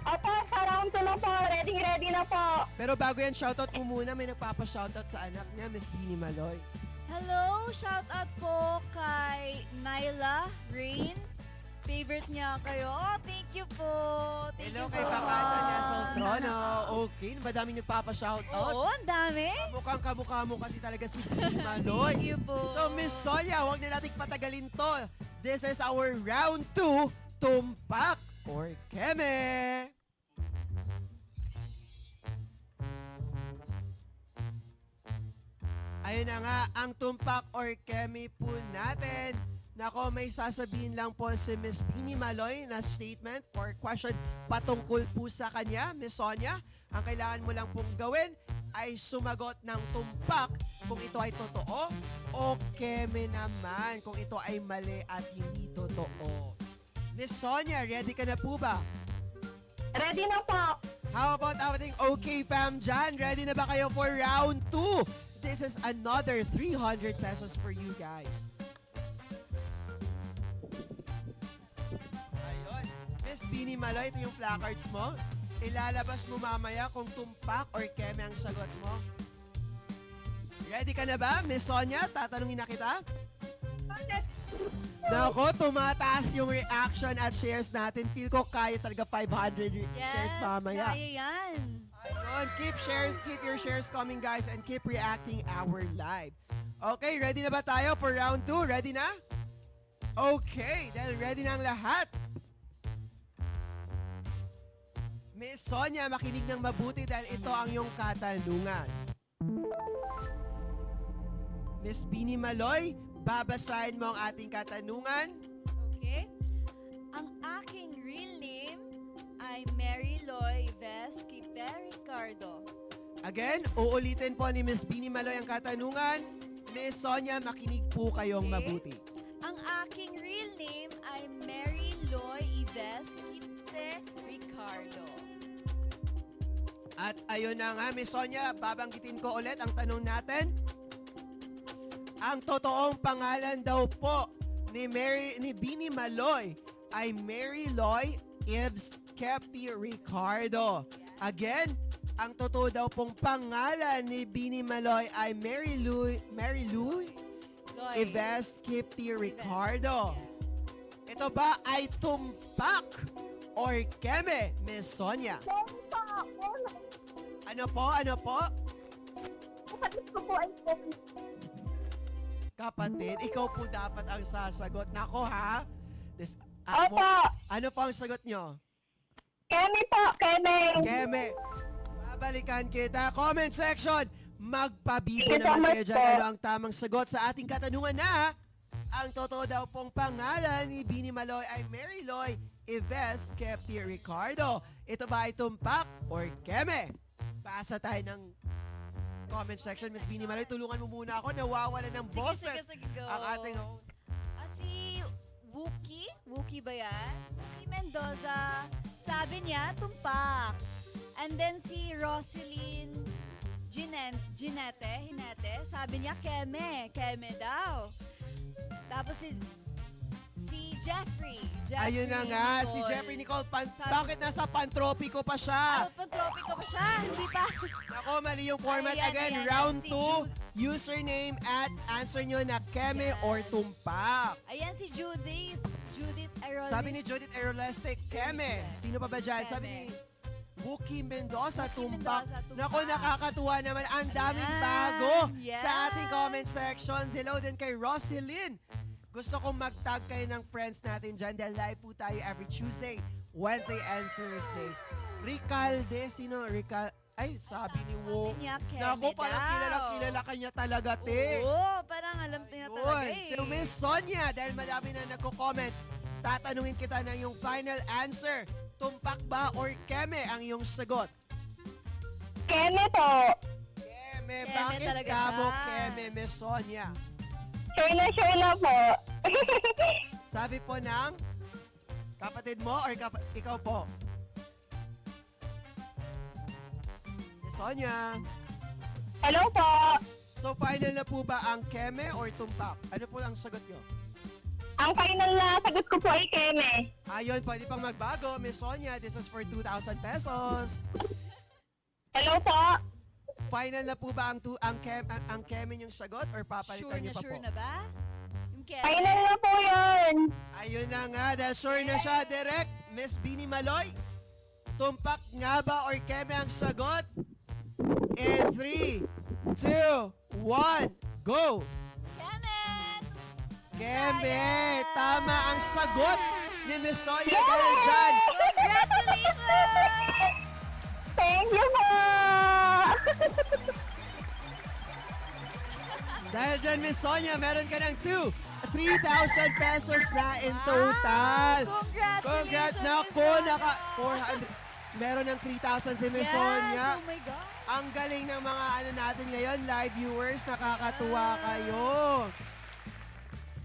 Opo, sa round 2 na po. Ready na po. Pero bago yan, shoutout mo muna. May nagpapa-shoutout sa anak niya, Miss Beanie Maloy. Hello, shout out po kay Nyla Rain. Favorite niya kayo. Oh, thank you po. Thank Hello you kay so Pakata niya much. sa Trono. Okay, madaming nagpapa-shoutout. Oo, ang dami. Mukhang kamukha mo kasi talaga si Beanie Maloy. Thank you po. So, Miss Sonia, huwag na nating patagalin to. This is our round 2, Tumpak or Keme. Ayun na nga, ang Tumpak or Keme po natin. Nako, may sasabihin lang po si Miss Beanie Maloy na statement or question patungkol po sa kanya, Miss Sonia. Ang kailangan mo lang pong gawin ay sumagot ng tumpak kung ito ay totoo o keme naman kung ito ay mali at hindi totoo. Miss Sonia, ready ka na po ba? Ready na po. How about ating OK fam dyan? Ready na ba kayo for round 2? This is another 300 pesos for you guys. Ayun. Miss Beanie Maloy, ito yung placards mo. Ilalabas mo mamaya kung tumpak or keme ang sagot mo. Ready ka na ba, Miss Sonia? Tatanungin na kita. Nako, tumataas yung reaction at shares natin. Feel ko kaya talaga 500 shares mamaya. Kaya yan. Ayun, keep your shares coming guys and keep reacting our live. Okay, ready na ba tayo for round 2? Ready na? Okay, dahil ready na ang lahat. Miss Sonia, makinig ng mabuti dahil ito ang iyong katanungan. Miss Beanie Maloy, babasahin mo ang ating katanungan. Okay. Ang aking real name ay Mary Loy Vesquite Ricardo. Again, uulitin po ni Miss Beanie Maloy ang katanungan. Miss Sonia, makinig po kayong Okay. mabuti. Ang aking real name ay Mary Loy Vesquite Ricardo. At ayun na nga, Miss Sonia, babanggitin ko ulit ang tanong natin. Ang totoong pangalan daw po ni Beanie Maloy ay Mary Loy Ibs Kepti Ricardo. Again, ang totoo daw pong pangalan ni Beanie Maloy ay Mary Loy Loy. Ibs Kepti Ricardo. Ito ba ay tumpak or keme, Miss Sonia? Ready po. Ano po? Ano po? Kapatid ko po ay Kapatid, ikaw po dapat ang sasagot. Nako ha? Opo. Ano po ang sagot nyo? Kemi po. Kemi. Keme, babalikan kita. Comment section, magpabibo Thank you so naman kayo much dyan. po. Ano ang tamang sagot sa ating katanungan na ang totoo daw pong pangalan ni Beanie Maloy ay Mary Loy Ives Kepti Ricardo. Ito ba ay tumpak or keme? Pasa tayo ng comment section. Miss Beanie Maloy, tulungan mo muna ako. Nawawala ng Sige, boses sige, go. ang ating host. Si Wookie ba yan? Wookie Mendoza, sabi niya, tumpak. And then si Roselyn Hinete, sabi niya, keme daw. Tapos si Jeffrey Ayun na nga, si Nicole. Jeffrey Nicole. Sabi- Bakit nasa pantropiko pa siya? Pantropiko pa siya, hindi pa. Ako, mali yung format. Ayan, Again, ayan, round si 2, username at answer nyo na keme Yes. or tumpak. Ayan si Judith Arolis. Sabi ni Judith Aeroleste, keme. Sino pa ba dyan? Sabi ni Keme. Wookie Mendoza, Wookie tumpak. Mendoza, tumpak. Nako, nakakatuwa naman. Ang daming Ayan, bago yes. sa ating comment section. Hello din kay Roselyn. Gusto kong mag-tag kayo ng friends natin dyan dahil live po tayo every Tuesday, Wednesday, and Thursday. Ricalde, sino? Ay, sabi ni Wo. Sabi niya, Keme Naku, parang daw. kilala ka niya talaga, te. Oo, parang alam niya talaga Yun. eh. Si Miss Sonia, dahil madami na nagko-comment, tatanungin kita ng yung final answer. Tumpak ba or keme ang iyong sagot? Keme po. Keme, Keme bakit talaga ka mo siya. keme, Miss Sonia? Sure na po. Sabi po ng kapatid mo or ikaw po? Miss Sonia. Hello po. So final na po ba ang keme or tumpak? Ano po ang sagot nyo? Ang final na sagot ko po ay Keme. Ayun, pwede pang magbago. Miss Sonia, this is for 2,000 pesos. Hello po. Final na po ba ang keme yung sagot or papalitan niyo pa Sure po? na ba? Yung Keme? Final na po yun. Ayun na nga, dahil sure na siya, direct. Miss Bini Maloy, tumpak nga ba or keme ang sagot? In 3, 2, 1, go! Keme! Keme! Tama ang sagot ni Miss Sonia dahil dyan. Congratulations! Thank you po. Dahil dyan, Miss Sonia, meron ka ng 3,000 pesos na in total. Congratulations! Congrats! Naku, Miss naka Sonia! 400. Meron ng 3,000 si Miss Yes, Sonia. oh my God. Ang galing ng mga ano natin ngayon, live viewers, nakakatuwa kayo.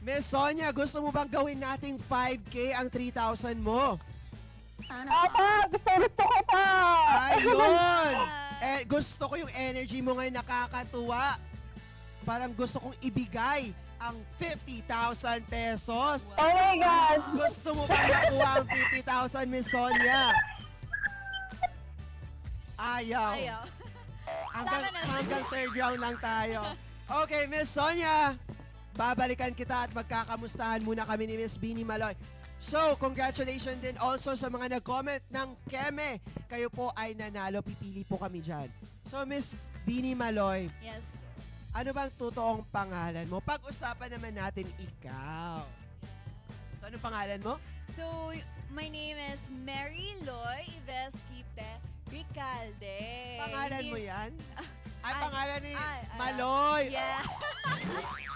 Miss Sonia, gusto mo bang gawin nating 5K ang 3,000 mo? Opo, gusto ko po. Ayun! Eh, gusto ko yung energy mo ngayon, nakakatuwa. Parang gusto kong ibigay ang 50,000 pesos. Oh my God. Gusto mo bang makuha ang 50,000, Miss Sonia? Ayaw. Ayaw. Hanggang, Sana na lang. hanggang third round lang tayo. Okay, Miss Sonia. Babalikan kita at magkakamustahan muna kami ni Miss Bini Maloy. So, congratulations din also sa mga nag-comment ng Keme. Kayo po ay nanalo. Pipili po kami dyan. So, Miss Bini Maloy, Yes. ano bang totoong pangalan mo? Pag-usapan naman natin ikaw. So, anong pangalan mo? So, my name is Mary Loy Ives Kipte Ricalde. Pangalan mo yan? Ay, Ay, pangalan ni ay, Maloy. Yeah.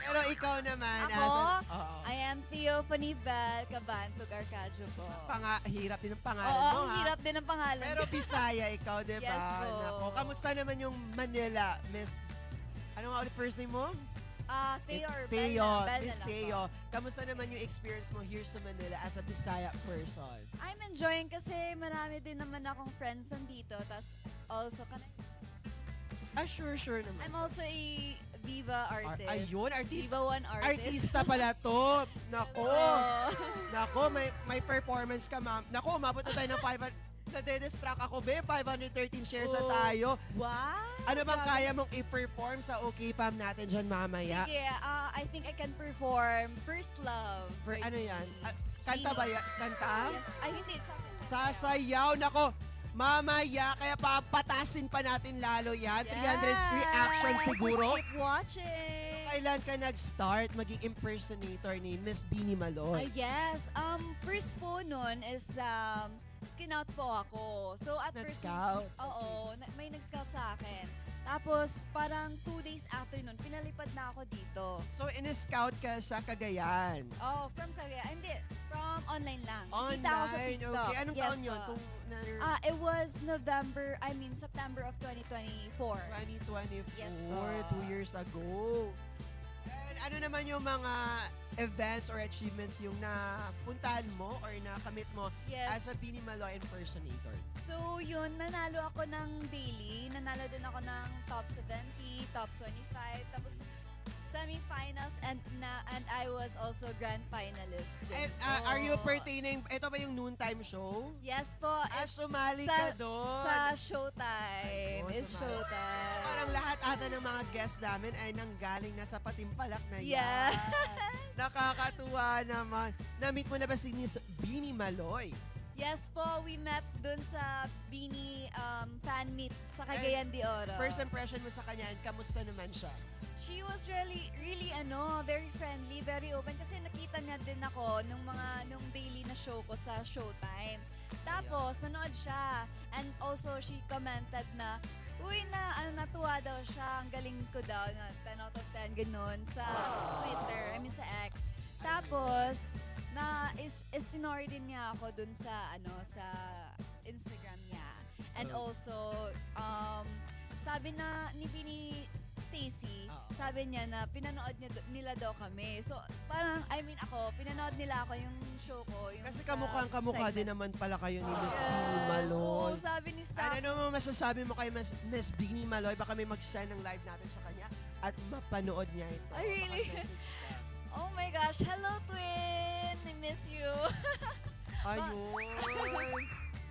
Pero ikaw naman. Ako? Oo. I am Theophany Bell Cabantog Arcadio po. Hirap din ang pangalan Oo, mo, ang ha? hirap din ang pangalan. Pero Bisaya ikaw, di ba? Yes po. Nako, kamusta naman yung Manila, Miss? Ano nga ulit first name mo? Theo or Teo, Bell Miss na lang Teo. po. Kamusta naman yung experience mo here sa Manila as a Bisaya person? I'm enjoying kasi marami din naman akong friends nandito. Tas also, Sure naman. I'm also a Viva artist. Ayun, artist. Viva One artist. Artista pala to. Nako. Oo. Nako, may performance ka, ma'am. Nako, umabot na tayo ng 500. Nade-distract ako, be. 513 shares na Oh. tayo. Wow! Ano bang grabe. kaya mong i-perform sa OK Fam natin dyan mamaya? Sige, I think I can perform First Love. For by ano yan? Bini. Kanta ba yan? Kanta? Yes. Ay, hindi. Sasayaw. Nako, mamaya, kaya papatasin pa natin lalo yan. 300 reactions siguro. Keep watching. Kailan ka nag-start maging impersonator ni Miss Bini Maloy? Yes. First po nun is skin-out po ako. So, at first... Nag-scout? Oo. May nag-scout sa akin. Tapos, parang 2 days after nun, pinalipad na ako dito. So, in-scout ka sa Cagayan. Oh, from Cagayan. Hindi, from online lang. Kita ako sa Online, TikTok. okay. Anong Yes taon yun? po. Itong It was September of 2024. 2024, Yes po. 2 years ago. And ano naman yung mga events or achievements yung napuntahan mo or nakamit mo Yes. as a Bini Maloy impersonator? So, yun, nanalo ako ng daily. Nanalo din ako ng top 70, top 25, tapos semi-finals, and I was also grand finalist. din. And are you Oo. pertaining, ito ba yung noontime show? Yes po. it's Sumali sa- ka doon. Sa Showtime. Ayun, It's sumali. Showtime. Parang lahat ata ng mga guests namin ay nanggaling na sa Patimpalak na yan. Yes. Nakakatuwa naman. Na-meet mo na ba si Miss Bini Maloy? Yes po, we met dun sa Bini fan meet sa Cagayan de Oro. First impression mo sa kanya, and kamusta naman siya? She was really very friendly, very open kasi nakita niya din ako nung daily na show ko sa Showtime. Tapos nanood siya, and also she commented na uy na, natuwa daw siya. Ang galing ko daw, na 10 out of 10, ganun, sa Twitter, I mean sa X. Tapos, isinore din niya ako dun sa, sa Instagram niya. And also, sabi na ni Stacy, sabi niya na pinanood nila daw kami. So, parang, pinanood nila ako yung show ko. Yung Kasi sa kamukhang-kamukha din segment. naman pala kayo ni Miss Beanie Maloy. Oo, sabi ni Staff. Ano mo masasabi mo kay Miss Beanie Maloy? Baka may mag-send ng live natin sa kanya at mapanood niya ito. Ay, really? Baka message ka. Oh my gosh, hello twin! I miss you. Ayun.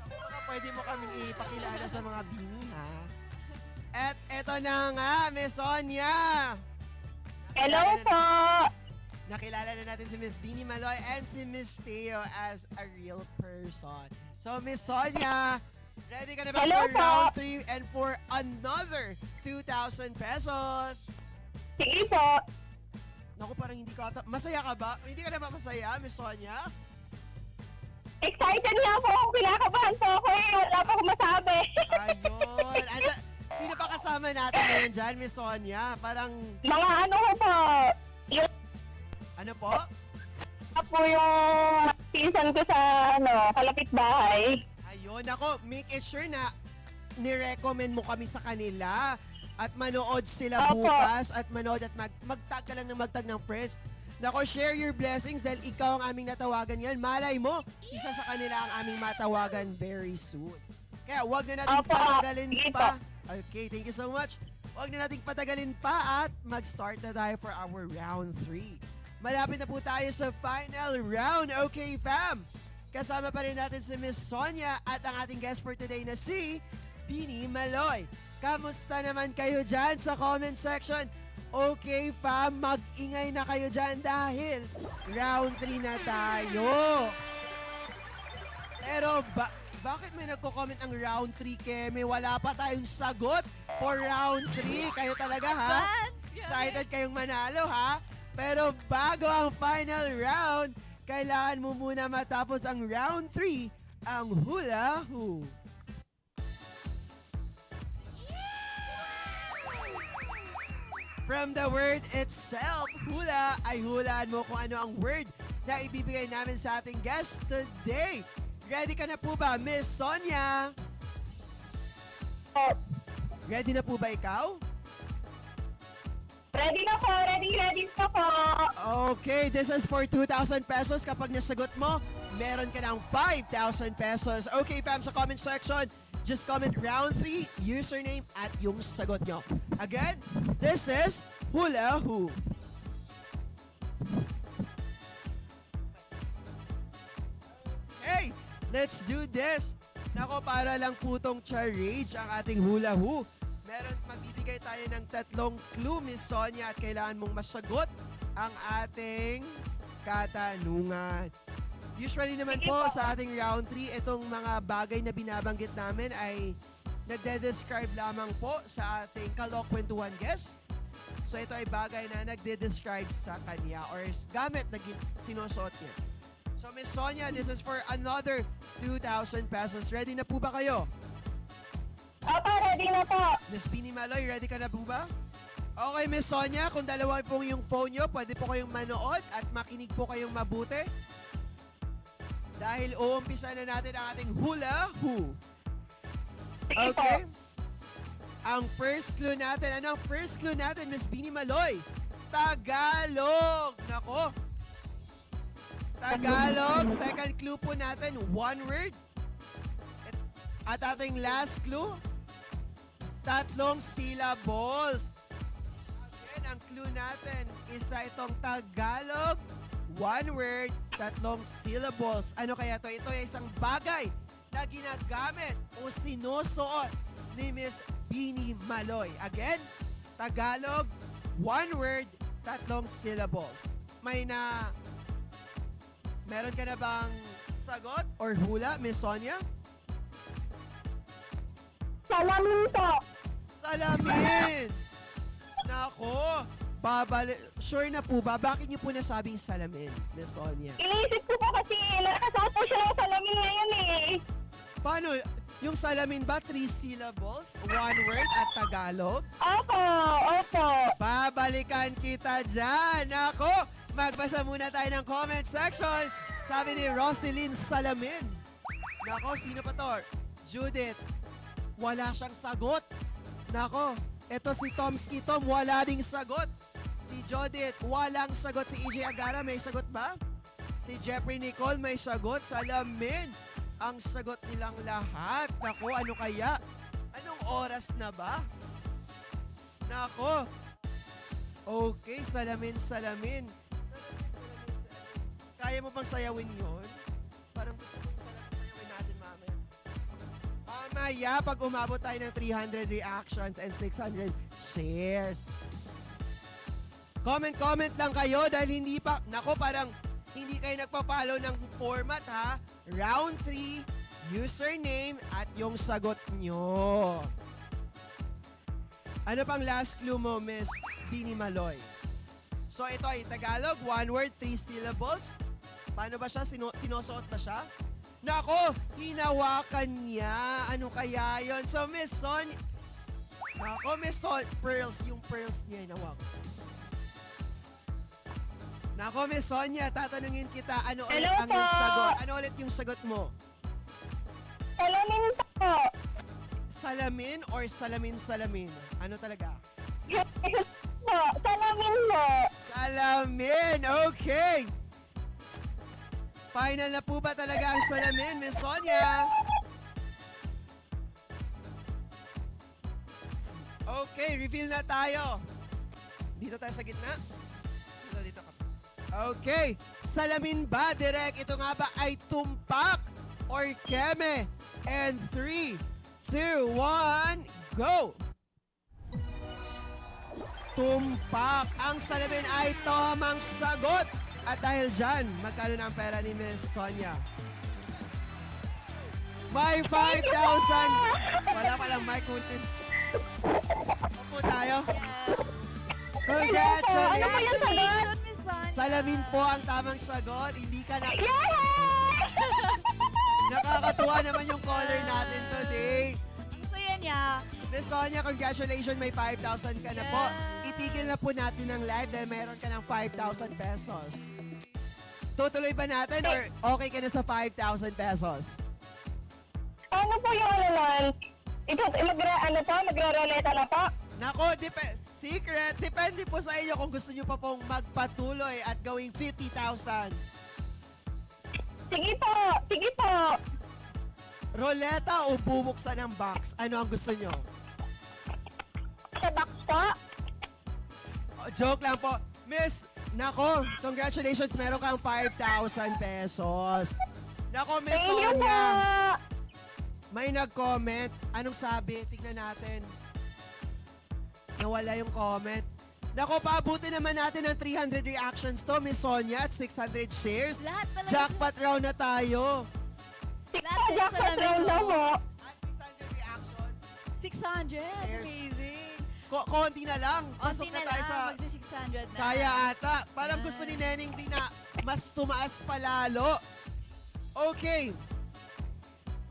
Baka pwede mo kaming ipakilala sa mga Beanie, ha? At eto na nga, Miss Sonia! Hello po! Nakilala na natin si Miss Beanie Maloy and si Miss Teo as a real person. So, Miss Sonia, ready ka na ba Hello for po. round 3 and for another 2,000 pesos? Sige po. Naku, parang hindi ka ata... Masaya ka ba? Hindi ka na ba masaya, Miss Sonia? Excited nga po ako. Kinakabahan po ako eh. Wala pa akong masabi. Ayun. Sino pa kasama natin ngayon dyan, Miss Sonia? Parang... Mga ano ko po. Yung Ano po? po yung season ko sa kalapit bahay. Ayun, ako, make it sure na ni-recommend mo kami sa kanila at manood sila Opo. bukas at manood at magtag ka lang ng magtag ng friends. Nako, share your blessings dahil ikaw ang aming natawagan yan. Malay mo, isa sa kanila ang aming matawagan very soon. Kaya wag na natin Opo. patagalin Sige pa. Okay, thank you so much. Wag na natin patagalin pa at mag-start na tayo for our round 3. Malapit na po tayo sa final round, okay fam? Kasama pa rin natin si Miss Sonia at ang ating guest for today na si Beanie Maloy. Kamusta naman kayo dyan sa comment section? Okay fam, mag-ingay na kayo dyan dahil round 3 na tayo. Pero bakit may nagko-comment ang round 3, Keme? Wala pa tayong sagot for round 3. Kayo talaga, ha? Vance, grabe. Excited kayong manalo, ha? Pero bago ang final round, kailangan mo muna matapos ang round 3, ang hula who. From the word itself, hula ay hulaan mo kung ano ang word na ibibigay namin sa ating guest today. Ready ka na po ba, Miss Sonia? Ready na po ba ikaw? Ready na po. Ready na po. Okay, this is for 2,000 pesos. Kapag nasagot mo, meron ka ng 5,000 pesos. Okay, fam, sa comment section, just comment round 3, username, at yung sagot nyo. Again, this is Hula Who. Hey, let's do this. Nako, para lang putong charage ang ating Hula Who. Magbibigay tayo ng 3 clue, Miss Sonia, at kailangan mong masagot ang ating katanungan. Usually naman po sa ating round 3, itong mga bagay na binabanggit namin ay nagde-describe lamang po sa ating kalokwentuhan guest. So ito ay bagay na nagde-describe sa kanya or gamit na sinusuot niya. So Miss Sonia, this is for another 2,000 pesos. Ready na po ba kayo? Opo, ready na po. Miss Beanie Maloy, ready ka na po ba? Okay, Miss Sonia, kung dalawa pong yung phone nyo, pwede po kayong manood at makinig po kayong mabuti. Dahil uumpisa na natin ang ating Hula Who. Sige po. Okay? Ang first clue natin, ano ang first clue natin, Miss Beanie Maloy? Tagalog! Nako! Tagalog. Second clue po natin, one word. At ating last clue, 3 syllables. Again, ang clue natin, isa itong Tagalog, one word, 3 syllables. Ano kaya to? Ito ay isang bagay na ginagamit o sinusuot ni Miss Beanie Maloy. Again, Tagalog, one word, 3 syllables. Meron ka na bang sagot or hula, Miss Sonia? Salamin po. Salamin! Nako, sure na po ba? Bakit niyo po nasabing salamin, Miss Sonia? Iniisip ko po kasi nakasuot po siya ng salamin ngayon eh. Paano? Yung salamin ba, 3 syllables, 1 word at Tagalog? Opo, opo. Babalikan kita dyan. Ako, magbasa muna tayo ng comment section. Sabi ni Roselyn Salamin. Nako, sino pa to? Judith. Wala siyang sagot. Nako, eto si Tomski Tom, wala ding sagot. Si Judith, walang sagot. Si EJ Agara, may sagot ba? Si Jeffrey Nicole, may sagot. Salamin. Ang sagot nilang lahat. Nako, ano kaya? Anong oras na ba? Nako. Okay, salamin, salamin. Kaya mo bang sayawin yun? Parang gusto mong sayawin natin mamaya. Mamaya, pag umabot tayo ng 300 reactions and 600 shares. Comment lang kayo dahil hindi pa, nako parang hindi kayo nagpa-follow ng format ha. Round 3, username at yung sagot nyo. Ano pang last clue mo, Miss Bini Maloy? So ito ay Tagalog, 1 word, 3 syllables. Paano ba siya? Sinusuot ba siya? Nako, hinawakan niya. Ano kaya yon? So Miss Sonia, nako Miss Pearls, yung pearls niya hinawak. Nako, Miss Sonia, tatanungin kita, ano ulit Hello ang po. yung sagot? Ano ulit yung sagot mo? Salamin po. Salamin or salamin? Ano talaga? Po, salamin po. Salamin! Okay! Final na po ba talaga ang salamin, Miss Sonia? Okay, reveal na tayo. Dito tayo sa gitna. Dito ka. Okay, salamin ba, Direk? Ito nga ba ay tumpak or keme? And 3, 2, 1, go! Tumpak. Ang salamin ay tamang sagot. At dahil dyan, magkano na ang pera ni Miss Sonia? May 5,000. Wala palang mic content. Opo tayo. Congratulations! Ano po yung sagot? Congratulations, Miss Sonia. Salamin po ang tamang sagot. Hindi ka na... Yay! Nakakatuwa naman yung caller natin today. Ang saya niya. Miss Sonia, congratulations. May 5,000 ka na po. Yes. Itigil na po natin ang live dahil mayroon ka ng 5,000 pesos. Tutuloy ba natin or okay ka na sa 5,000 pesos? Ano po yung ano nun? Magra-raneta na po? Nako, secret. Depende po sa inyo kung gusto nyo pa pong magpatuloy at gawing 50,000. Sige po, sige po. Roleta o bubuksan ng box? Ano ang gusto nyo? Sa box po? Oh, joke lang po. Miss, nako, congratulations. Meron kang 5,000 pesos. Nako, Miss Thank you po. Sonia. May nag-comment. Anong sabi? Tignan natin. Nawala yung comment. Nako, paabuti naman natin ng 300 reactions to, Miss Sonia, at 600 shares. Lahat talaga. Jackpot round na tayo. Lahat sa Jackpot salamin round daw mo. po. At 600 reactions. 600. Cheers. Amazing. Konti na lang. Pasok Konti na na tayo lang. sa... Magsi-600 na. Kaya ata. Parang Yan. gusto ni Neneng B na mas tumaas palalo. Okay.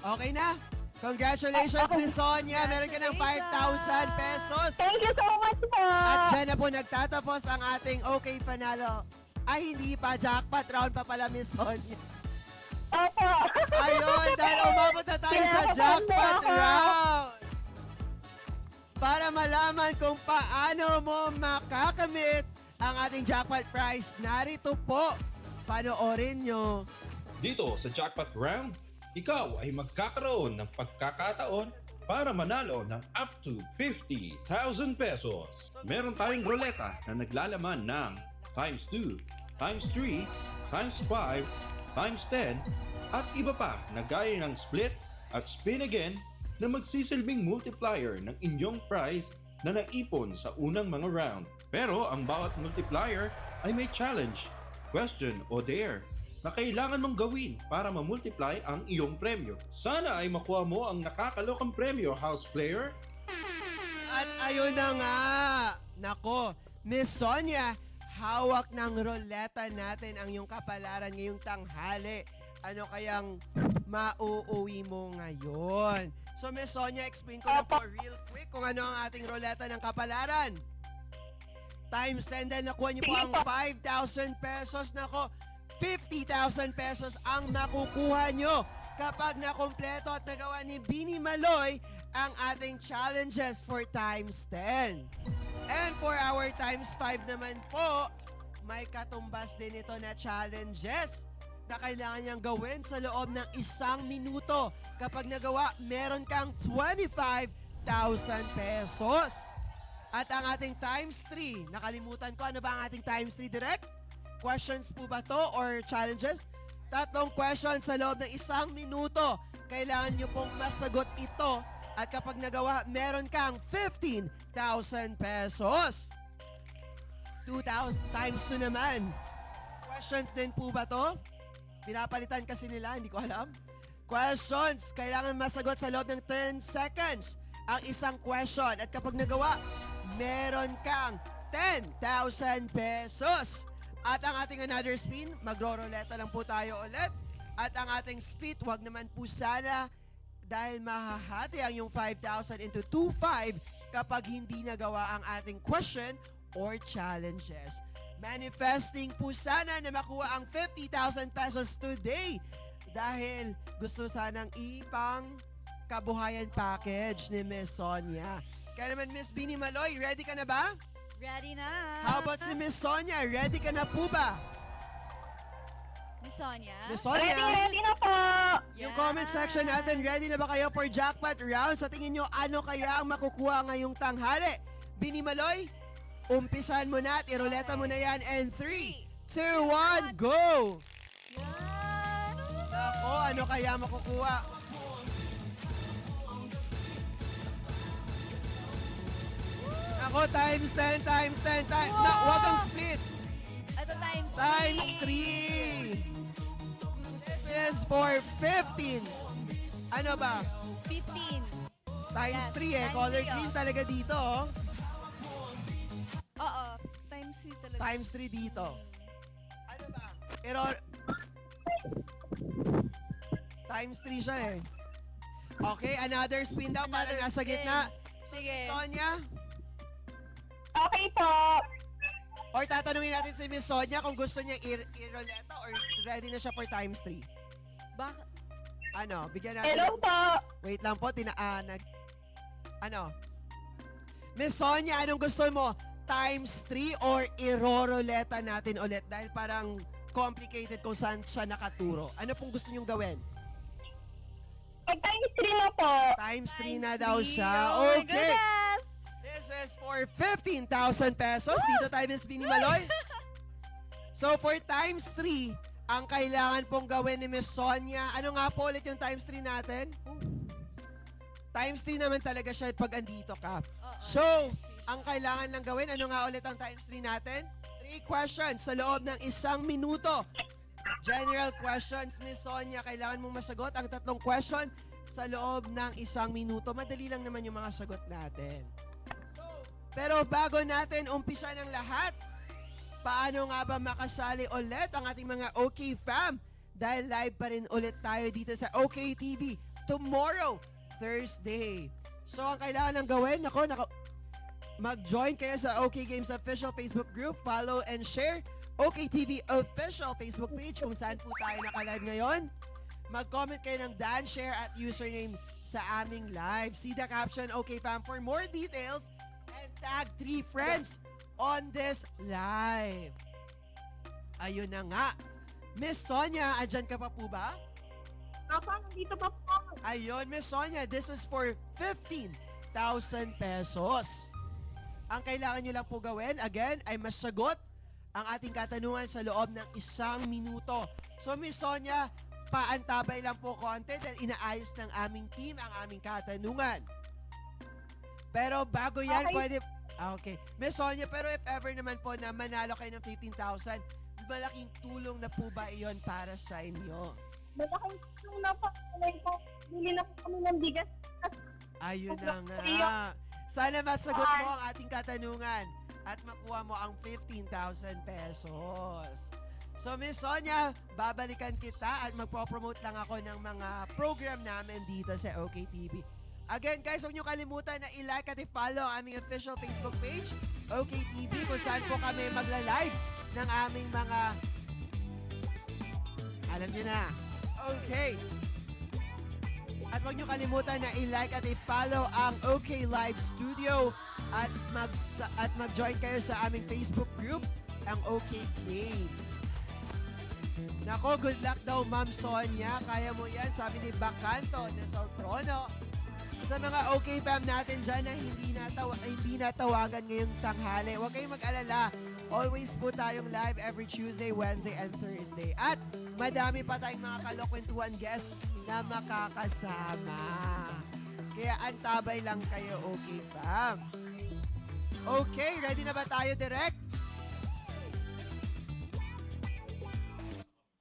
Okay na. Congratulations, Miss Sonia. Meron ka ng 5,000 pesos. Thank you so much po. At dyan na po nagtatapos ang ating Okay Panalo. Ay, hindi pa. Jackpot round pa pala, Miss Sonia. Opo. Ayun, dahil umabot na tayo sa jackpot round. Para malaman kung paano mo makakamit ang ating jackpot prize, narito po. Panoorin nyo. Dito sa Jackpot Round, ikaw ay magkakaroon ng pagkakataon para manalo ng up to 50,000 pesos. Meron tayong ruleta na naglalaman ng times 2, times 3, times 5, times 10, at iba pa na gaya ng split at spin again na magsisilbing multiplier ng inyong prize na naipon sa unang mga round. Pero ang bawat multiplier ay may challenge, question o dare na kailangan mong gawin para ma-multiply ang iyong premyo. Sana ay makuha mo ang nakakalokang premyo, house player. At ayun na nga. Nako, Miss Sonia, hawak ng ruleta natin ang iyong kapalaran ngayong tanghali. ano kayang mauuwi mo ngayon. So, Miss Sonia, explain ko lang po real quick kung ano ang ating roleta ng kapalaran. Times 10 din, nakuha niyo po ang 5,000 pesos. Nako, 50,000 pesos ang makukuha nyo kapag nakumpleto at nagawa ni Bini Maloy ang ating challenges for times 10. And for our times 5 naman po, may katumbas din ito na challenges na kailangan niyang gawin sa loob ng 1 minuto. Kapag nagawa, meron kang 25,000 pesos. At ang ating times 3, nakalimutan ko, ano ba ang ating times 3 direct? Questions po ba to or challenges? 3 questions sa loob ng 1 minuto. Kailangan nyo pong masagot ito. At kapag nagawa, meron kang 15,000 pesos. 2,000 times 2 naman. Questions din po ba to? Pinapalitan kasi nila, hindi ko alam. Questions. Kailangan masagot sa loob ng 10 seconds ang isang question. At kapag nagawa, meron kang 10,000 pesos. At ang ating another spin, magro-roleta lang po tayo ulit. At ang ating split, wag naman po sana dahil mahahati ang yung 5,000 into 2,500 kapag hindi nagawa ang ating question or challenges. Manifesting po sana na makuha ang 50,000 pesos today dahil gusto sanang ipang kabuhayan package ni Miss Sonia. Kaya naman Miss Bini Maloy, ready ka na ba? Ready na. How about si Miss Sonia? Ready ka na po ba? Miss Sonia? Miss Sonia? Ready na po. Yung comment section natin, ready na ba kayo for jackpot round? Sa tingin nyo, ano kaya ang makukuha ngayong tanghali? Bini Maloy, umpisan mo na at iroleta mo na yan. And 3, 2, 1, go! Yan. Ako, ano kaya makukuha? Ako, times 10, times 10, times... Na, wag kang split. Ito times Times 3. This is for 15. Ano ba? 15. Times Yes, 3 eh. times Color 3, oh. green talaga dito, oh. Oo. Times 3 talaga. Times 3 dito. Ano ba? Pero... Times 3 siya eh. Okay, another spin daw para Another nasa spin. gitna. Sige. Sonia? Okay po. Or tatanungin natin si Miss Sonia kung gusto niya i-roleta or ready na siya for times 3. Bakit? Ano, bigyan natin. Hello po. Wait lang po, Ano? Miss Sonia, anong gusto mo? Times 3 or iroroleta natin ulit? Dahil parang complicated kung saan siya nakaturo. Ano pong gusto niyong gawin? Pag times 3 na po. Times 3 Times na daw 3. siya. Oh my Okay. goodness! This is for 15,000 pesos. Dito tayo, Miss Bini Maloy. So, for times 3, ang kailangan pong gawin ni Miss Sonia, ano nga po ulit yung times 3 natin? Times 3 naman talaga siya pag andito ka. Oo, So, times three. ang kailangan lang gawin, ano nga ulit ang times 3 natin? 3 questions sa loob ng 1 minuto. General questions, Miss Sonia, kailangan mong masagot ang 3 question sa loob ng 1 minuto. Madali lang naman yung mga sagot natin. Pero bago natin umpisa ng lahat, paano nga ba makasali ulit ang ating mga OK fam? Dahil live pa rin ulit tayo dito sa OK TV tomorrow, Thursday. So ang kailangan ng gawin, mag-join kayo sa OK Games official Facebook group, follow and share OK TV official Facebook page kung saan po tayo naka-live ngayon. Mag-comment kayo ng dance, share at username sa aming live. See the caption OK fam for more details. And tag 3 friends on this live. Ayun na nga. Miss Sonia, andyan ka pa po ba? Ako, nandito pa po. Ayun, Miss Sonia, this is for 15,000 pesos. Ang kailangan nyo lang po gawin, again, ay masagot ang ating katanungan sa loob ng 1 minuto. So, Miss Sonia, paantabay lang po konti dahil inaayos ng aming team ang aming katanungan. Pero bago yan, Okay. pwede... Okay. Miss Sonia, pero if ever naman po na manalo kayo ng 15,000, malaking tulong na po ba iyon para sa inyo? Malaking tulong na po. Bili na po kami ng bigas. Ayun na nga. Sana masagot mo ang ating katanungan at makuha mo ang 15,000 pesos. So, Miss Sonia, babalikan kita at magpo-promote lang ako ng mga program namin dito sa OKTV. Again, guys, huwag niyo kalimutan na i-like at i-follow ang aming official Facebook page, OKTV, kung saan po kami magla-live ng aming mga... Alam niyo na. Okay. At huwag niyo kalimutan na i-like at i-follow ang OK Live Studio at mag-join kayo sa aming Facebook group, ang OK Games. Nako, good luck daw, Ma'am Sonia. Kaya mo yan, sabi ni Bacanto na sa trono. Sa mga OK fam natin dyan na hindi natawagan ngayong tanghali, huwag kayong mag-alala. Always po tayong live every Tuesday, Wednesday, and Thursday. At madami pa tayong mga kalokwentuhan guests na makakasama. Kaya antabay lang kayo, okay, fam? Okay, ready na ba tayo, Direk?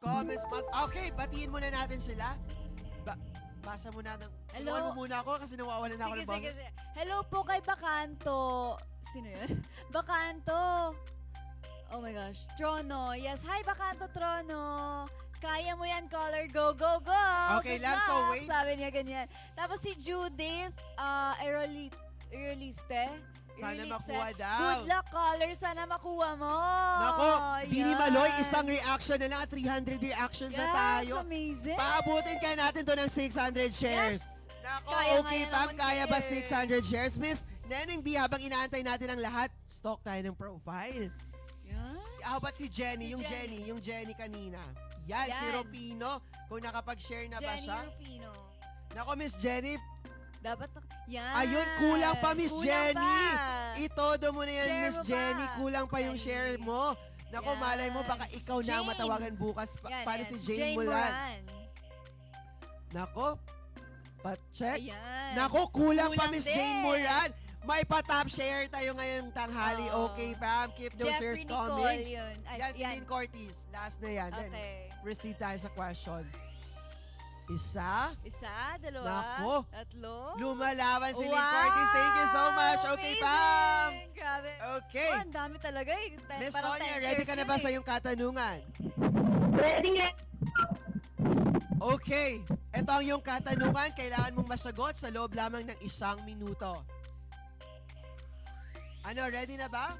Comments, okay, batiin muna natin sila. Basa muna ng... Hello? Iwan mo muna ako kasi nawawalan na ako ng bangos. Sige. Hello po kay Bacanto. Sino yun? Bacanto. Oh my gosh. Trono. Yes. Hi, Bacanto Trono. Kaya mo yan, caller. Go, go, go. Okay Good lang, so luck. wait. Sabi niya ganyan. Tapos si Judith Eroliste. Sana Eroliste. makuha daw. Good luck, caller. Sana makuha mo. Nako, Bini Yan. Maloy, isang reaction na lang at 300 reactions na tayo. Yes, amazing. Paabutin kaya natin to ng 600 shares. Yes. Nako, Kaya okay, nga Pam, naman kaya ba eh. 600 shares? Miss Neneng B, habang inaantay natin ang lahat, stalk tayo ng profile. Yan. How about si Jenny? Si Yung Jenny kanina. Yan, si Yan. Rupino. Kung nakapag-share na ba Jenny siya? Rufino. Nako, Miss Jenny. Dapat, yan. Ayun, kulang pa, Miss Kulang Jenny. pa. Itodo mo na yan, Share Miss mo pa. Jenny. Kulang pa yung Jenny. share mo. Nako, Yan. malay mo, baka ikaw na ang Jane. matawagan bukas. Yan, Paano yan. si Jane Moran? Nako, pa-check. Ayan. Nako, kulang pa, Kulang Miss din. Jane Moran. May pa-top share tayo ngayong tanghali. Oo. Okay, fam. Keep those shares Jeffrey Nicole coming. yun. Ay, Yan, si yan. Lynn Cortez. Last na yan. Then, Okay. proceed tayo sa questions. Isa. Isa, dalawa, Nako. tatlo. Lumalaban si Lynn Wow! Cortez. Thank you so much. Okay, Amazing! Pam. Grabe. Okay. Oh, ang dami talaga eh. Miss Parang Sonia, 10 ready shares ka na yun ba eh. sa iyong katanungan? Ready na. Okay. Ito ang iyong katanungan. Kailangan mong masagot sa loob lamang ng 1 minuto. Ano, ready na ba?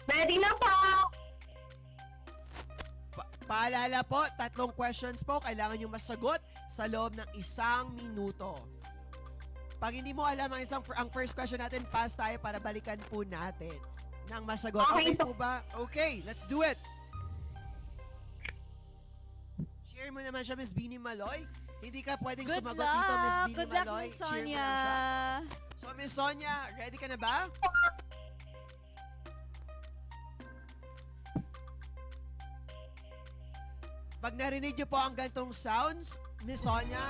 Ready na po. Paalala po, 3 questions po. Kailangan nyo masagot sa loob ng 1 minuto. Pag hindi mo alam ang first question natin, pass tayo para balikan po natin ng masagot. Okay Okay po ba? Okay, let's do it. Cheer mo naman siya, Miss Bini Maloy. Hindi ka pwedeng Good sumagot dito, Miss luck! Bini Good luck, Maloy. Miss Cheer mo Sonia! lang siya. So, Miss Sonia, ready ka na ba? Pag narinig niyo po ang gantong sounds, Miss Sonia,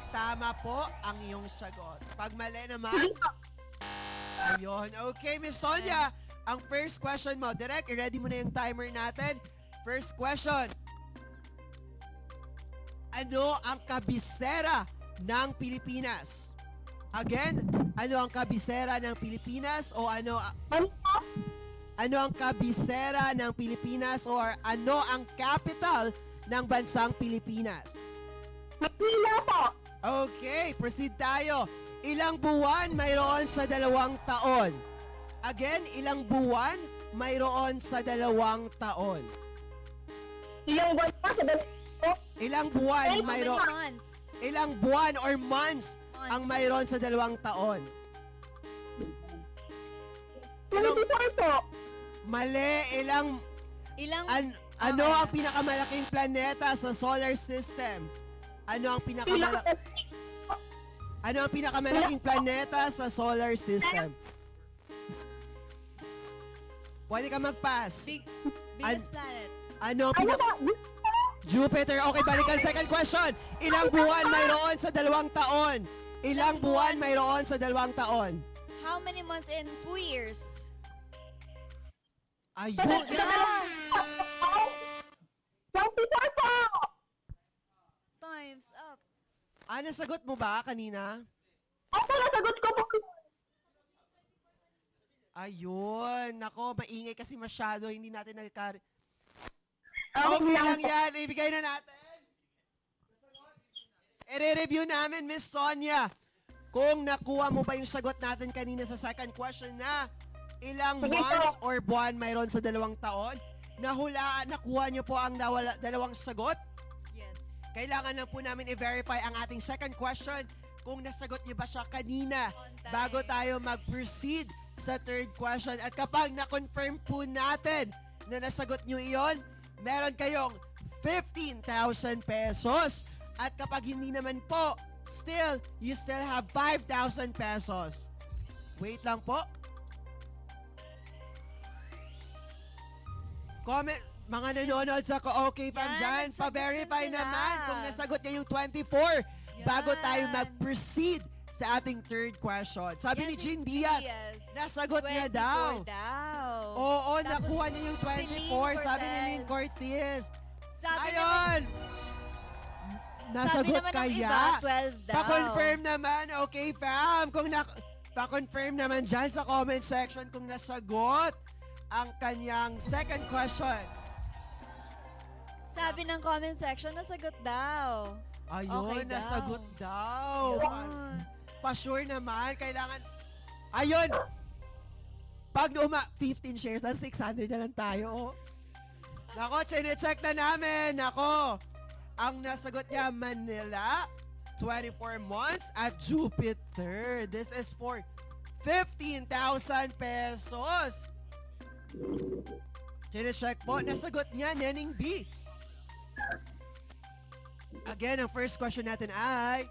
tama po ang iyong sagot. Pag mali naman, ayun. Okay, Miss Sonia, ang first question mo, direct, i-ready mo na yung timer natin. First question. Ano ang kabisera ng Pilipinas? Again, ano ang kabisera ng Pilipinas o ano ang kabisera ng Pilipinas or ano ang capital ng bansang Pilipinas? Manila po. Okay, proceed tayo. Ilang buwan mayroon sa 2 taon? Again, ilang buwan mayroon sa 2 taon? Ilang buwan po sa dalawa po? Ilang buwan How many mayroon? months? Ilang buwan or months ang mayroon sa 2 taon? 24 po. Mali, Ilang, ano ang pinakamalaking planeta sa solar system? Ano ang pinakamalaking planeta sa solar system? Pwede ka mag-pass. biggest planet. Ano ang Ano pinaka... po? Jupiter. Okay, balikan. Second question. Ilang buwan mayroon sa 2 taon? Ilang buwan mayroon sa 2 taon? How many months in 2 years? Ayun. Yeah! 24 po. Time's up. Nasagot mo ba kanina? Opo, nasagot ko po. Ayun. Nako, maingay kasi masyado. Hindi natin nagkar... Okay lang yan. Ibigay na natin. I-review namin, Miss Sonia. Kung nakuha mo ba yung sagot natin kanina sa second question na ilang Sige po. months or buwan mayroon sa 2 taon, nakuha niyo po ang dalawang sagot. Yes. Kailangan lang po namin i-verify ang ating second question kung nasagot niyo ba siya kanina On time. bago tayo mag-proceed sa third question. At kapag na-confirm po natin na nasagot niyo iyon, meron kayong 15,000 pesos. At kapag hindi naman po, you still have 5,000 pesos. Wait lang po. Comment, mga nanonood sa Okay Fam Yan, dyan, nagsagot pa-verify din sila. naman kung nasagot niya yung 24 bago tayo Yan. mag-proceed sa ating third question. Sabi Yes, ni Jean si Diaz, Diaz. nasagot niya 24 daw. daw. Oo, Tapos nakuha niya yung si Lynn 24, sabi ni Lynn Cortez. Cortez. Sabi Ayun! Nasagot naman ng kaya? iba, 12 daw. Pa-confirm naman, okay fam. Pa-confirm naman dyan sa comment section kung nasagot ang kanyang second question. Sabi ng comment section, nasagot daw. Ayun, Okay daw. nasagot daw. Yun. Pa-sure naman, kailangan... Ayun! Pag 15 shares, 600 na lang tayo. Nako, chine-check na namin. Nako, ang nasagot niya, Manila, 24 months at Jupiter. This is for 15,000 pesos. Chine-check po, nasagot niya, Neneng B. Again, ang first question natin ay,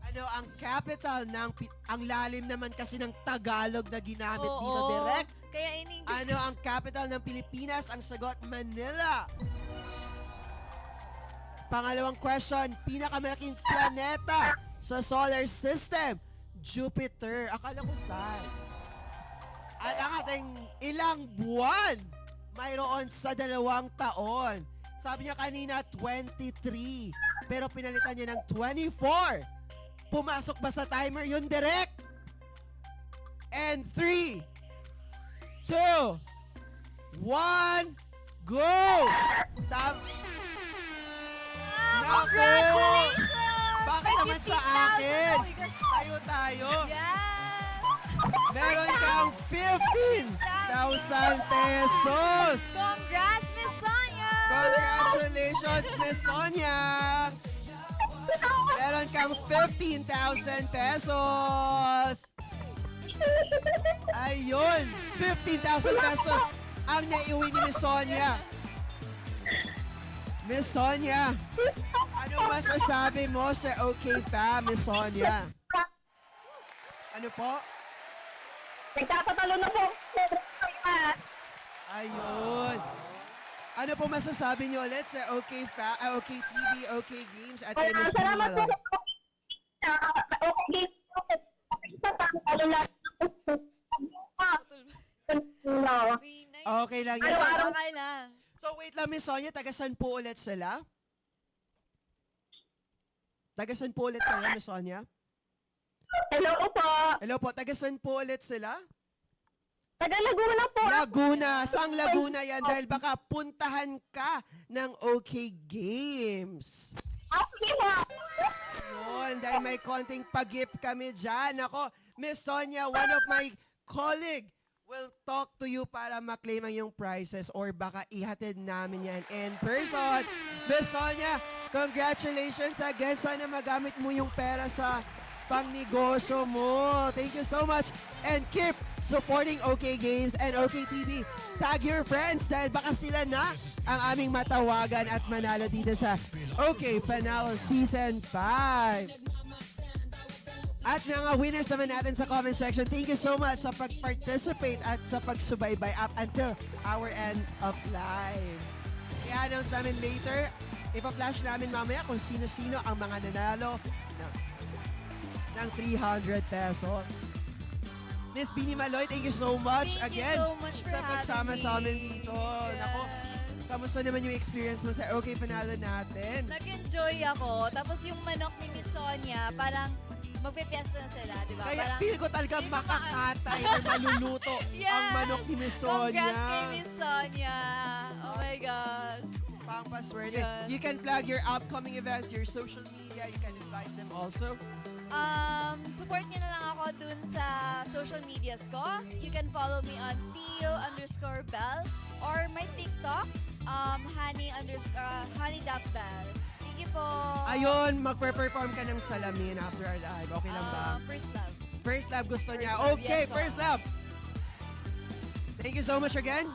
ano ang capital ng, ang lalim naman kasi ng Tagalog na ginamit dito, Oo. direct. Kaya in-English. Ano ang capital ng Pilipinas? Ang sagot, Manila. Pangalawang question, pinakamalaking planeta sa solar system, Jupiter. Akala ko saan? At ang ating ilang buwan mayroon sa 2 taon. Sabi niya kanina 23, pero pinalitan niya ng 24. Pumasok ba sa timer yun, direct? And 3, 2, 1, go! Congratulations! Bakit naman sa 15,000. akin? Oh my God. Tayo. Yes! Meron kang 15,000 pesos! Congrats, Miss Sonia! Congratulations, Miss Sonia! Meron kang 15,000 pesos! Ayun! 15,000 pesos ang naiuwi ni Miss Sonia. Miss Sonia, ano masasabi mo sa Okay Fam, Miss Sonia? Ano po? Nagtatalo na po. Ayun. Ano po masasabi niyo ulit sa Okay TV, Okay Games at Miss Salamat po. Pinimalo? Okay. Talo lang. Okay lang yan. Araw-araw. Okay lang. So wait lang, Miss Sonia, taga-san po ulit sila? Taga-san po ulit kayo, Miss Sonia? Hello po. Hello po, taga-san po ulit sila? Taga Laguna po. Laguna. Sang Laguna yan dahil baka puntahan ka ng Okay Games. Okay po. Yun, dahil may konting pag-gift kami dyan. Ako, Miss Sonia, one of my colleague will talk to you para maklaim ang yung prizes or baka ihatid namin yan in person. Miss Sonia, congratulations again. Sana magamit mo yung pera sa pangnegosyo mo. Thank you so much. And keep supporting OK Games and OK TV. Tag your friends dahil baka sila na ang aming matawagan at manalo dito sa OK Panalo Season 5. At mga winners naman natin sa comment section, thank you so much sa pag-participate at sa pagsubaybay up until our end of live. I-announce namin later, ipa-flash namin mamaya kung sino-sino ang mga nanalo ng 300 pesos. Miss Bini Maloy, thank you so much Thank you again so much for sa pagsama having sa amin me. dito. Yes. Nako, kamusta naman yung experience mo sa OK Panalo natin? Nag-enjoy ako. Tapos yung manok ni Miss Sonia, parang magpipiesta na sila, di ba? Kaya Parang, feel ko talaga feel ko makakatay na maluluto ang Yes! manok ni Miss Sonia. Congrats kay Miss Sonia. Oh my God. Pampaswerte. Yes. You can plug your upcoming events, your social media. You can invite them also. Support nyo na lang ako dun sa social medias ko. You can follow me on Theo_Bell or my TikTok, Honey.Bell. Thank you po. Ayun, magpe-perform ka ng salamin after our live. Okay lang ba? First Love. First love gusto niya. First love, Okay, yes po. first love. Thank you so much again.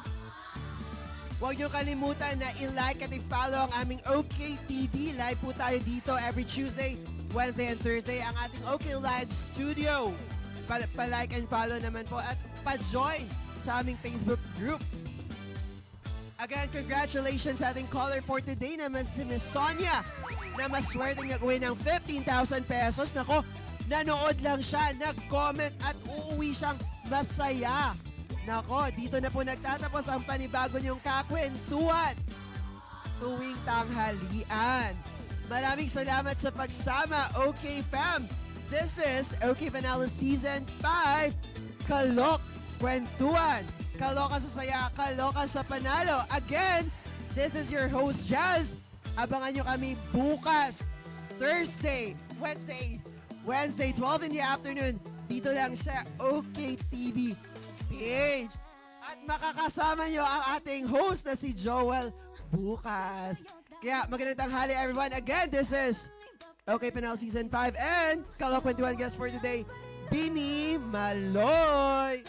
Huwag niyo kalimutan na i-like at i-follow ang aming OK TV. Live po tayo dito every Tuesday, Wednesday, and Thursday. Ang ating OK Live Studio. Pa-like and follow naman po at pa-join sa aming Facebook group. Again, congratulations sa ating caller for today naman si Miss Sonia na maswerteng nag-win ng 15,000 pesos. Nako, nanood lang siya, nag-comment at uuwi siyang masaya. Nako, dito na po nagtatapos ang panibago niyong kakwentuhan tuwing tanghalian. Maraming salamat sa pagsama, OK Fam. This is OK Panalo Season 5, Kalok Kwentuhan. Kaloka sa saya, kaloka sa panalo. Again, this is your host, Jazz. Abangan nyo kami bukas, Thursday, Wednesday, 12 in the afternoon. Dito lang sa OK TV page. At makakasama nyo ang ating host na si Joel bukas. Kaya magandang tanghali everyone. Again, this is OK Panalo Season 5 and Kalok Kwentuhan guest for today, Bini Maloy.